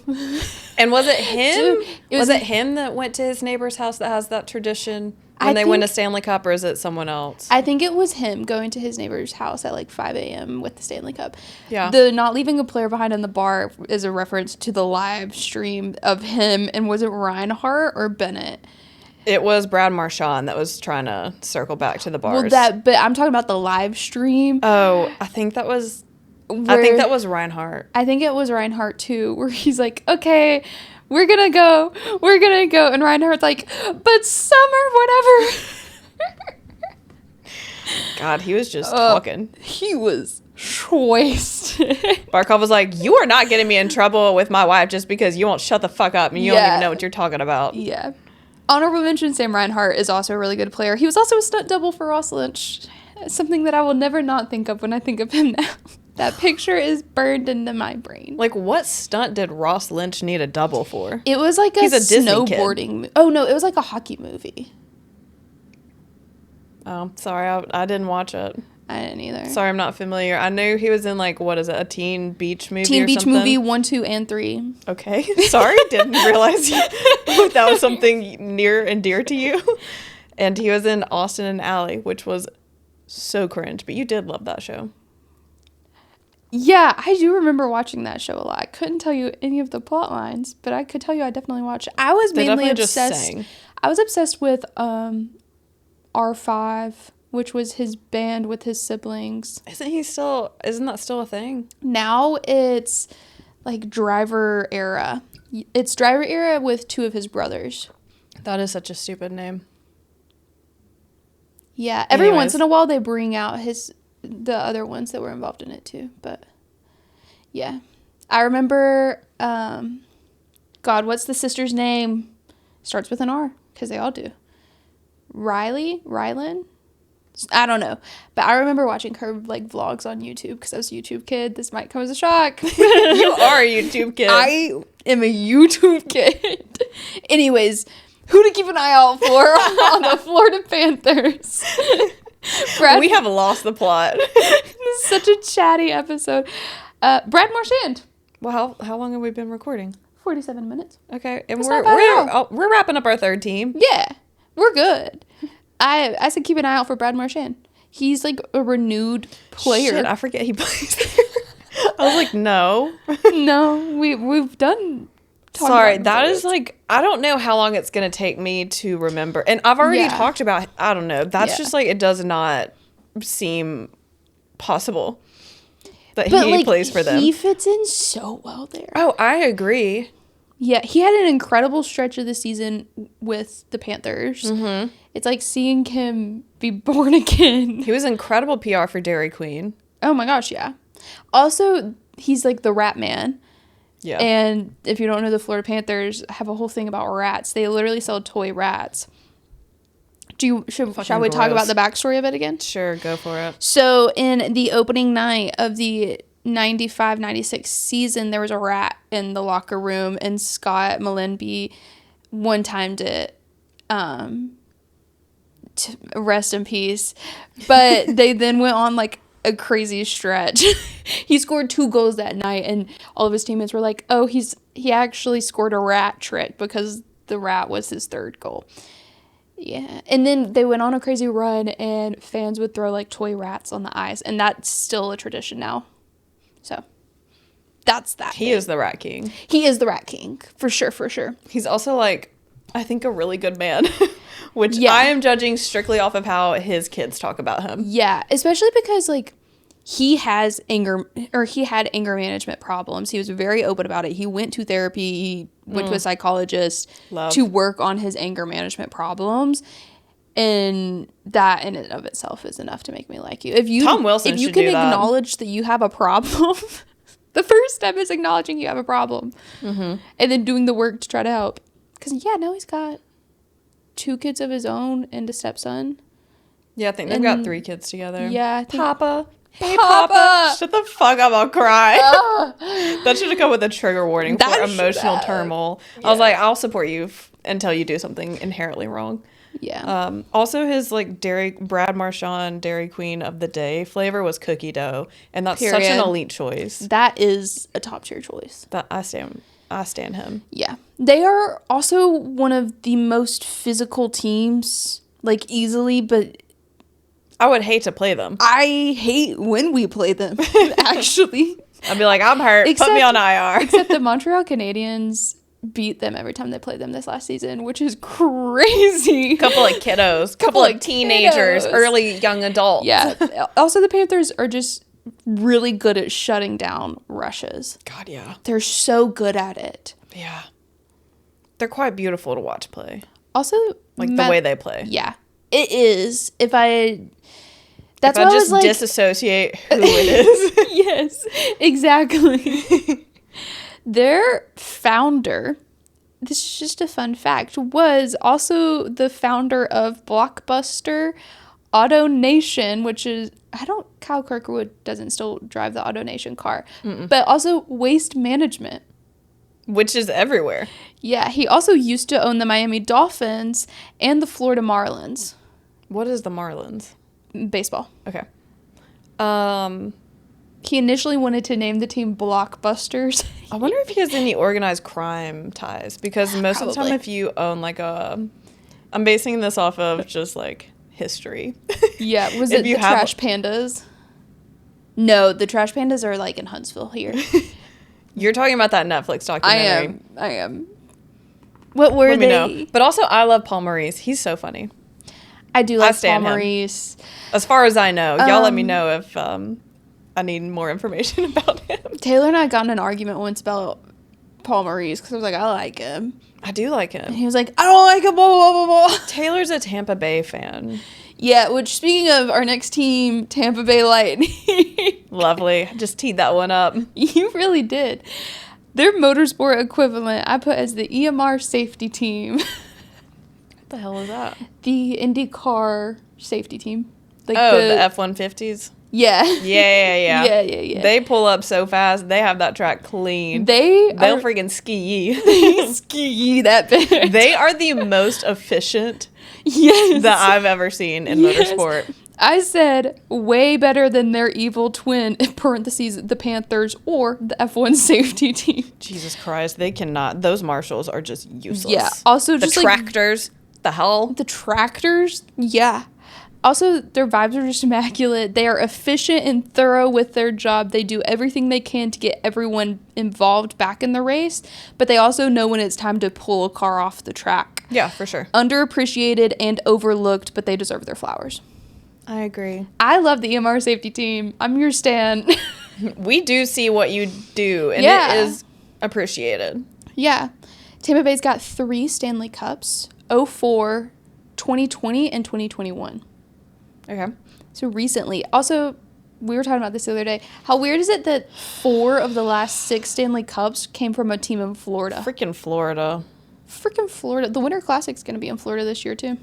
And was it him? Was it him that went to his neighbor's house that has that tradition when they win a Stanley Cup, or is it someone else? I think it was him going to his neighbor's house at like 5 a.m. with the Stanley Cup. Yeah. The not leaving a player behind in the bar is a reference to the live stream of him, and was it Reinhart or Bennett? It was Brad Marchand that was trying to circle back to the bars. Well, but I'm talking about the live stream. Oh, I think that was Reinhart. I think it was Reinhart too, where he's like, "Okay, we're gonna go," and Reinhardt's like, "But summer, whatever." God, he was just talking. He was wasted. Barkov was like, "You are not getting me in trouble with my wife just because you won't shut the fuck up and you don't even know what you're talking about." Yeah. Honorable mention, Sam Reinhart is also a really good player. He was also a stunt double for Ross Lynch. Something that I will never not think of when I think of him now. That picture is burned into my brain. Like, what stunt did Ross Lynch need a double for? It was like He's a Disney snowboarding. Oh, no, it was like a hockey movie. Oh, sorry, I didn't watch it. I didn't either. Sorry, I'm not familiar. I knew he was in, like, what is it, a teen beach movie Teen or beach something? movie 1, 2, and 3. Okay, sorry, didn't realize that was something near and dear to you. And he was in Austin and Ally, which was so cringe, but you did love that show. Yeah, I do remember watching that show a lot. I couldn't tell you any of the plot lines, but I could tell you I definitely watched it. I was mainly obsessed. I was obsessed with R5, which was his band with his siblings. Isn't that still a thing? Now it's like Driver Era. It's Driver Era with 2 of his brothers. That is such a stupid name. Yeah, every once in a while they bring out the other ones that were involved in it too, but yeah. I remember, God, what's the sister's name? Starts with an R, because they all do. Rylan? I don't know, but I remember watching her like vlogs on YouTube because I was a YouTube kid. This might come as a shock. You are a YouTube kid. I am a YouTube kid. Anyways, who to keep an eye out for on the Florida Panthers? We have lost the plot. This is such a chatty episode. Brad Marchand. Well, how long have we been recording? 47 minutes. Okay, and That's we're wrapping up our 3rd team. Yeah, we're good. I said keep an eye out for Brad Marchand. He's like a renewed player. Shit, I forget he plays there. I was like, no. No, we've done. Sorry, that is like, I don't know how long it's going to take me to remember. And I've already talked about, I don't know. That's just like, it does not seem possible that he plays for them. He fits in so well there. Oh, I agree. Yeah, he had an incredible stretch of the season with the Panthers. Mm-hmm. It's like seeing him be born again. He was incredible PR for Dairy Queen. Oh my gosh, yeah. Also, he's like the rat man. Yeah. And if you don't know, the Florida Panthers have a whole thing about rats. They literally sell toy rats. Shall we talk about the backstory of it again? Sure, go for it. So in the opening night of the 95-96 season, there was a rat in the locker room, and Scott Mullenby one-timed it Rest in peace. But they then went on like a crazy stretch. He scored 2 goals that night, and all of his teammates were like, oh, he actually scored a rat trick because the rat was his 3rd goal. Yeah. And then they went on a crazy run, and fans would throw like toy rats on the ice, and that's still a tradition now. So that's that. He is the Rat King. He is the Rat King, for sure, for sure. He's also, like, I think a really good man, which I am judging strictly off of how his kids talk about him. Yeah, especially because, like, he had anger management problems. He was very open about it. He went to therapy, he went to a psychologist to work on his anger management problems. And that in and of itself is enough to make me like you. Tom Wilson if you can acknowledge that you have a problem, the first step is acknowledging you have a problem. Mm-hmm. And then doing the work to try to help. Because, now he's got 2 kids of his own and a stepson. Yeah, I think they've got 3 kids together. Yeah. Papa. Hey, Papa. Shut the fuck up, I'll cry. That should have come with a trigger warning for emotional turmoil. Yeah. I was like, I'll support you until you do something inherently wrong. Yeah. Also, his like Brad Marchand Dairy Queen of the Day flavor was cookie dough, and that's such an elite choice. That is a top tier choice. That I stand him. Yeah, they are also one of the most physical teams, like easily, but I would hate to play them. I hate when we play them. Actually, I'd be like, I'm hurt. Put me on IR. Except the Montreal Canadiens beat them every time they played them this last season, which is crazy. Couple of kiddos, couple of teenagers, early young adults. Yeah. Also, the Panthers are just really good at shutting down rushes. God, yeah. They're so good at it. Yeah. They're quite beautiful to watch play. Also, like the way they play. Yeah. It is. That's if I just like, disassociate who it is. Yes, exactly. Their founder, this is just a fun fact, was also the founder of Blockbuster, Auto Nation, which is, Kyle Kirkwood doesn't still drive the Auto Nation car, but also Waste Management. Which is everywhere. Yeah, he also used to own the Miami Dolphins and the Florida Marlins. What is the Marlins? Baseball. Okay. He initially wanted to name the team Blockbusters. I wonder if he has any organized crime ties, because most of the time if you own like I'm basing this off of just like history. Yeah, was it the Trash Pandas? No, the Trash Pandas are like in Huntsville here. You're talking about that Netflix documentary. I am. What were they? Know. But also, I love Paul Maurice. He's so funny. I do like Paul Maurice. As far as I know. Y'all let me know if I need more information about him. Taylor and I got in an argument once about Paul Maurice because I was like, I like him. I do like him. And he was like, I don't like him, blah, blah, blah, blah. Taylor's a Tampa Bay fan. Yeah, which, speaking of our next team, Tampa Bay Lightning. Lovely. Just teed that one up. You really did. Their motorsport equivalent I put as the EMR safety team. What the hell is that? The IndyCar safety team. Like the F-150s? Yeah. Yeah. Yeah. They pull up so fast. They have that track clean. They'll freaking ski. They ski that bad. They are the most efficient that I've ever seen in motorsport. I said way better than their evil twin, in parentheses, the Panthers or the F1 safety team. Jesus Christ, they cannot. Those marshals are just useless. Yeah. Also, just the tractors. The hell? The tractors? Yeah. Also, their vibes are just immaculate. They are efficient and thorough with their job. They do everything they can to get everyone involved back in the race, but they also know when it's time to pull a car off the track. Yeah, for sure. Underappreciated and overlooked, but they deserve their flowers. I agree. I love the EMR safety team. I'm your stan. We do see what you do, and it is appreciated. Yeah. Tampa Bay's got 3 Stanley Cups, 2004, 2020, and 2021. Okay. So recently, also, we were talking about this the other day. How weird is it that 4 of the last 6 Stanley Cups came from a team in Florida? Freaking Florida. The Winter Classic's going to be in Florida this year, too.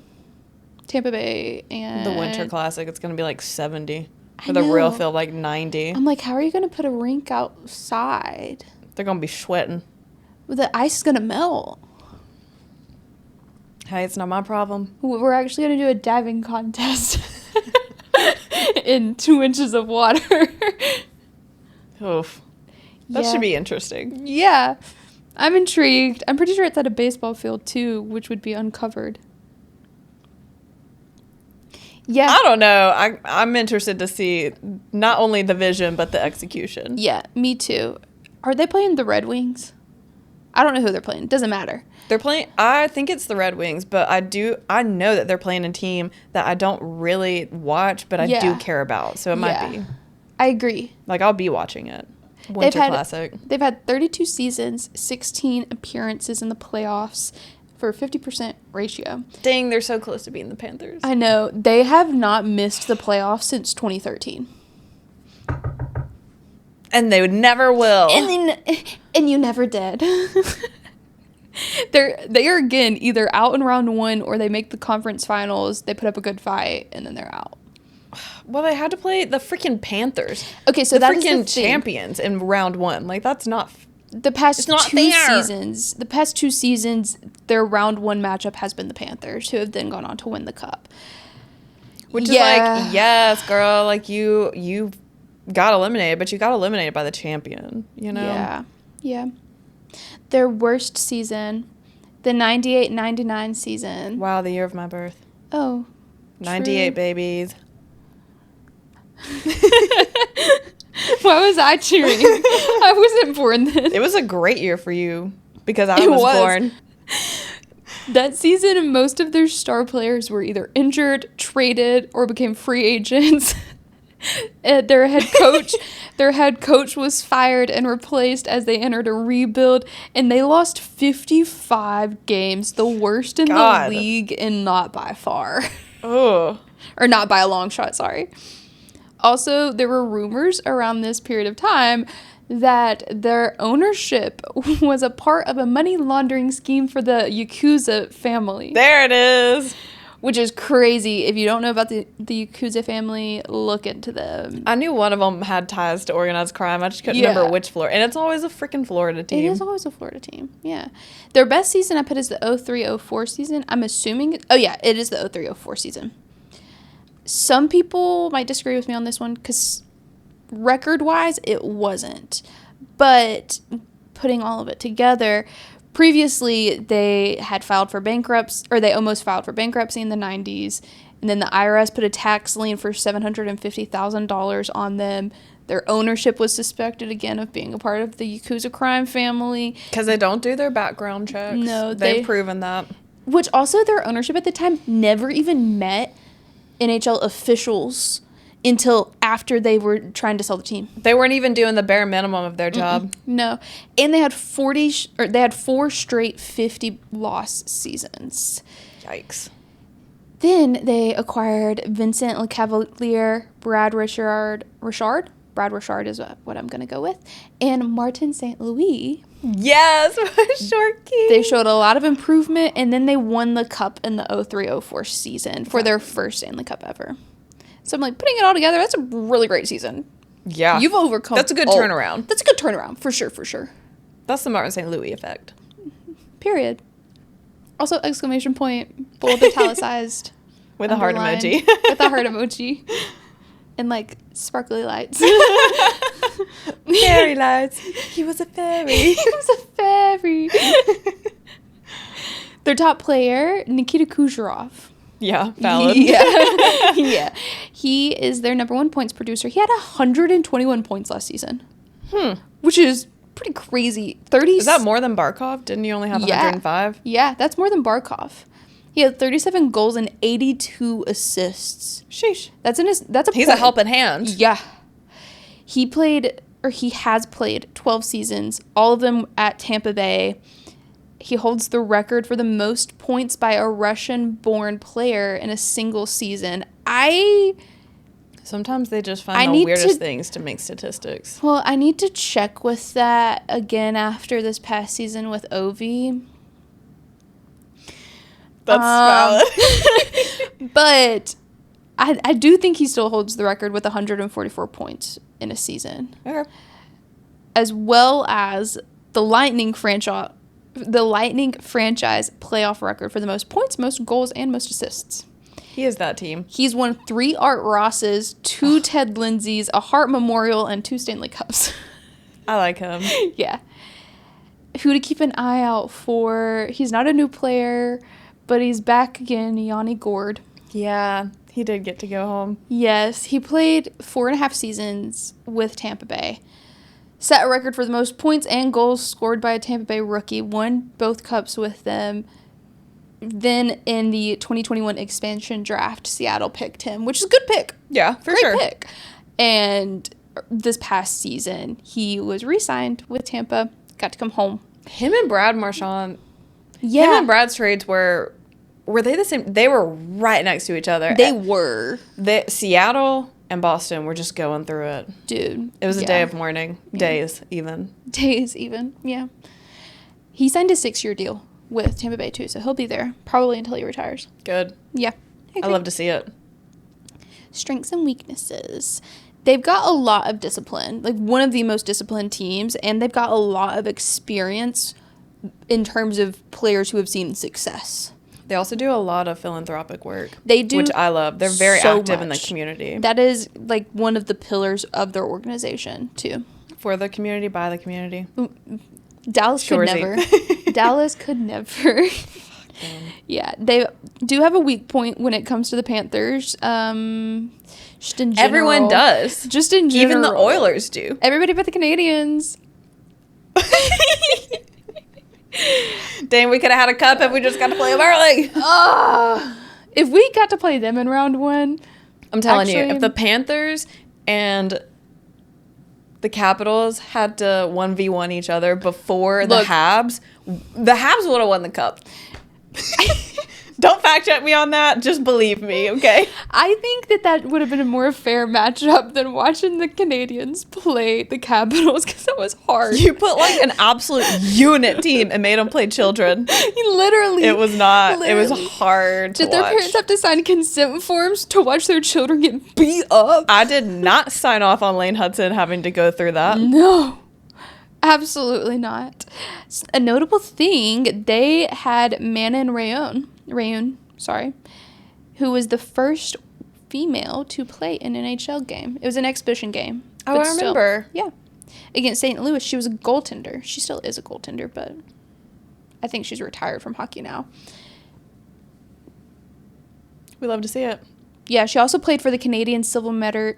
Tampa Bay and... The Winter Classic, it's going to be like 70. For the real field, like 90. I'm like, how are you going to put a rink outside? They're going to be sweating. Well, the ice is going to melt. Hey, it's not my problem. We're actually going to do a diving contest in 2 inches of water. Oof. That should be interesting. Yeah. I'm intrigued. I'm pretty sure it's at a baseball field, too, which would be uncovered. Yeah. I don't know. I'm interested to see not only the vision, but the execution. Yeah, me too. Are they playing the Red Wings? I don't know who they're playing. Doesn't matter. They're playing, I think it's the Red Wings, but I know that they're playing a team that I don't really watch, but I do care about. So it might be. I agree. Like, I'll be watching it. Winter Classic. They've had 32 seasons, 16 appearances in the playoffs for a 50% ratio. Dang, they're so close to being the Panthers. I know. They have not missed the playoffs since 2013. And they would never will. And you never did. They are, again, either out in round one or they make the conference finals, they put up a good fight, and then they're out. Well, they had to play the freaking Panthers. Okay, so that is the freaking champions in round one. Like, that's not... The past it's not two fair. seasons, their round one matchup has been the Panthers, who have then gone on to win the cup. Which is like, yes, girl, like, you got eliminated, but you got eliminated by the champion, you know? Yeah. Their worst season, the 98-99 season. Wow, the year of my birth. Oh, 98 babies. Why was I cheering? I wasn't born then. It was a great year for you because I was born. That season, most of their star players were either injured, traded, or became free agents. Their head coach was fired and replaced as they entered a rebuild, and they lost 55 games, the worst in the league, and not by far. Oh. Or not by a long shot, sorry. Also, there were rumors around this period of time that their ownership was a part of a money laundering scheme for the Yakuza family. There it is. Which is crazy. If you don't know about the Yakuza family, look into them. I knew one of them had ties to organized crime. I just couldn't remember which Florida. And it's always a freaking Florida team. It is always a Florida team, yeah. Their best season I put is the 03-04 season. I'm assuming... Oh, yeah, it is the 03-04 season. Some people might disagree with me on this one because record-wise, it wasn't. But putting all of it together... Previously, they had filed for bankruptcy, or they almost filed for bankruptcy in the 90s, and then the IRS put a tax lien for $750,000 on them. Their ownership was suspected again of being a part of the Yakuza crime family. Because they don't do their background checks. No, they've proven that. Which also their ownership at the time never even met NHL officials until after they were trying to sell the team. They weren't even doing the bare minimum of their job. No. And they had 4 straight 50-loss seasons. Yikes. Then they acquired Vincent Lecavalier, Brad Richard, Brad Richard is what I'm going to go with, and Martin St. Louis. Yes, short key. They showed a lot of improvement, and then they won the cup in the 03-04 season for their first Stanley Cup ever. So I'm like, putting it all together, that's a really great season. Yeah. You've overcome... That's a good turnaround. That's a good turnaround, for sure. That's the Martin St. Louis effect. Period. Also, exclamation point, bold, italicized. With a heart emoji. With a heart emoji. And, like, sparkly lights. Fairy lights. He was a fairy. He was a fairy. Their top player, Nikita Kucherov. Yeah, valid. Yeah. He is their number 1 points producer. He had 121 points last season. Which is pretty crazy. Is that more than Barkov? Didn't you only have 105? Yeah, that's more than Barkov. He had 37 goals and 82 assists. Sheesh. He's a helping hand. Yeah. He has played 12 seasons, all of them at Tampa Bay. He holds the record for the most points by a Russian-born player in a single season. Sometimes they just find the weirdest things to make statistics. Well, I need to check with that again after this past season with Ovi. That's valid. But I do think he still holds the record with 144 points in a season. Okay. As well as the Lightning the Lightning franchise playoff record for the most points, most goals, and most assists. He is that team. He's won 3 Art Rosses, 2 Ted Lindsays, a Hart Memorial, and 2 Stanley Cups. I like him. Yeah. Who to keep an eye out for? He's not a new player, but he's back again, Yanni Gourde. Yeah, he did get to go home. Yes, he played 4.5 seasons with Tampa Bay. Set a record for the most points and goals scored by a Tampa Bay rookie. Won both cups with them. Then in the 2021 expansion draft, Seattle picked him, which is a good pick. Yeah, for Great sure. pick. And this past season, he was re-signed with Tampa, got to come home. Him and Brad Marchand. Yeah. Him and Brad's trades were they the same? They were right next to each other. They were. Seattle and Boston were just going through it. Dude. It was a day of mourning. Yeah. Days, even. Yeah. He signed a 6-year deal with Tampa Bay, too, so he'll be there probably until he retires. Good. Yeah. I love to see it. Strengths and weaknesses. They've got a lot of discipline, like one of the most disciplined teams, and they've got a lot of experience in terms of players who have seen success. They also do a lot of philanthropic work. They do. Which I love. They're very so active in the much. community. That is like one of the pillars of their organization, too. For the community, by the community. Dallas could never. Dallas could never. Yeah, they do have a weak point when it comes to the Panthers. Just in general. Everyone does. Just in general. Even the Oilers do. Everybody but the Canadians. Dang, we could have had a cup if we just got to play them early. If we got to play them in round 1. I'm telling you, if the Panthers and the Capitals had to 1v1 each other before the Habs would have won the cup. Don't fact check me on that. Just believe me, okay? I think that would have been a more fair matchup than watching the Canadians play the Capitals because that was hard. You put like an absolute unit team and made them play children. Literally. It was not. Literally. It was hard to Did their watch. parents have to sign consent forms to watch their children get beat up? I did not sign off on Lane Hudson having to go through that. No. Absolutely not. A notable thing, they had Manon Rayón, who was the first female to play an NHL game. It was an exhibition game. Oh, I remember. Yeah. Against St. Louis, she was a goaltender. She still is a goaltender, but I think she's retired from hockey now. We love to see it. Yeah, she also played for the Canadian Silver Medal.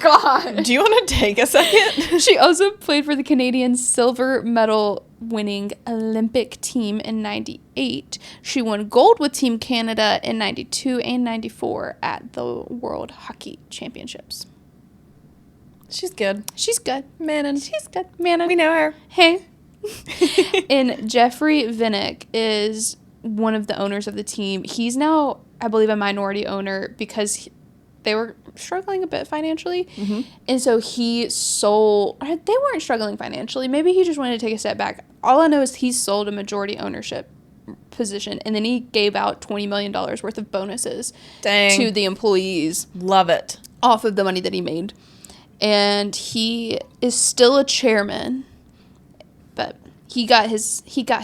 God. Do you want to take a second? She also played for the Canadian silver medal winning Olympic team in 98. She won gold with Team Canada in 92 and 94 at the World Hockey Championships. She's good. She's good. Manon. She's good. Manon. We know her. Hey. And Jeffrey Vinnick is one of the owners of the team. He's now, I believe, a minority owner because they were struggling a bit financially. Mm-hmm. And so he sold. They weren't struggling financially. Maybe he just wanted to take a step back. All I know is he sold a majority ownership position, and then he gave out $20 million worth of bonuses to the employees. Love it. Off of the money that he made. And he is still a chairman, but he got his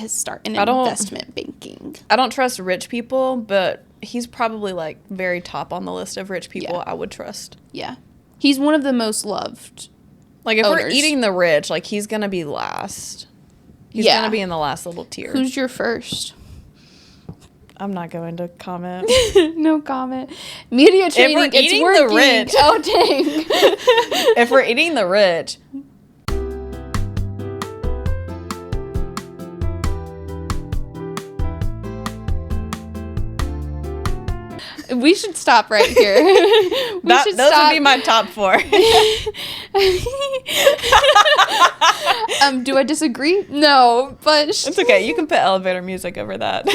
start in investment banking. I don't trust rich people, but he's probably like very top on the list of rich people I would trust. Yeah. He's one of the most loved Like if owners. we're eating the rich, like he's going to be last. He's going to be in the last little tier. Who's your first? I'm not going to comment. No comment. Media training, if we're eating it's working. the rich. Oh, dang. If we're eating the rich. We should stop right here. Those would be my top 4. Do I disagree? No, but It's okay. You can put elevator music over that.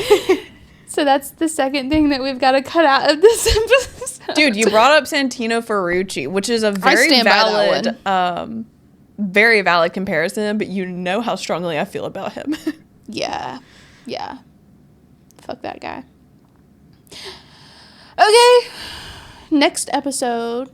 So that's the second thing that we've got to cut out of this episode. Dude, you brought up Santino Ferrucci, which is a very valid comparison, but you know how strongly I feel about him. Yeah. Fuck that guy. Okay. Next episode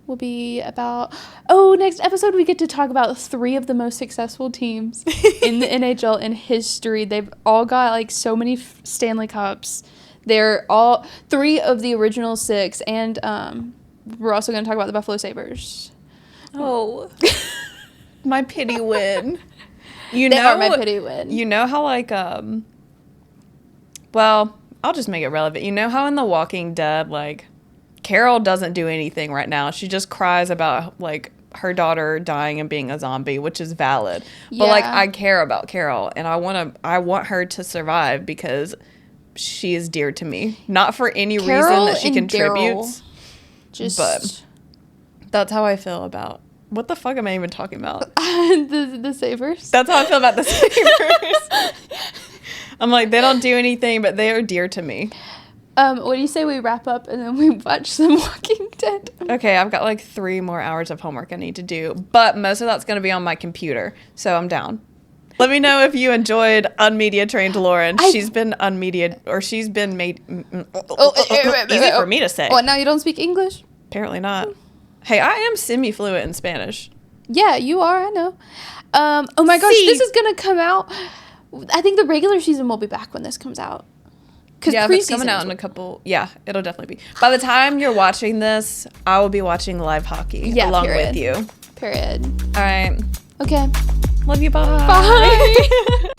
will be about Oh, next episode we get to talk about 3 of the most successful teams in the NHL in history. They've all got like so many Stanley Cups. They're all 3 of the original 6, and we're also going to talk about the Buffalo Sabres. Oh, my pity win. They are my pity win. You know how like well, I'll just make it relevant. You know how in The Walking Dead, like, Carol doesn't do anything right now. She just cries about, like, her daughter dying and being a zombie, which is valid. But, like, I care about Carol, and I want her to survive because she is dear to me. Not for any reason that she contributes. But that's how I feel about... What the fuck am I even talking about? the Sabres. That's how I feel about the Sabres. I'm like, they don't do anything, but they are dear to me. What do you say we wrap up and then we watch some Walking Dead? Okay, I've got like 3 more hours of homework I need to do, but most of that's going to be on my computer, so I'm down. Let me know if you enjoyed Unmedia Trained Lauren. She's been unmedia, or she's been made easy for me to say. Oh, now you don't speak English? Apparently not. Hey, I am semi-fluent in Spanish. Yeah, you are, I know. Oh my gosh, this is going to come out. I think the regular season will be back when this comes out. Yeah, it's coming out in a couple... Yeah, it'll definitely be. By the time you're watching this, I will be watching live hockey along with you. Period. All right. Okay. Love you. Bye. Bye.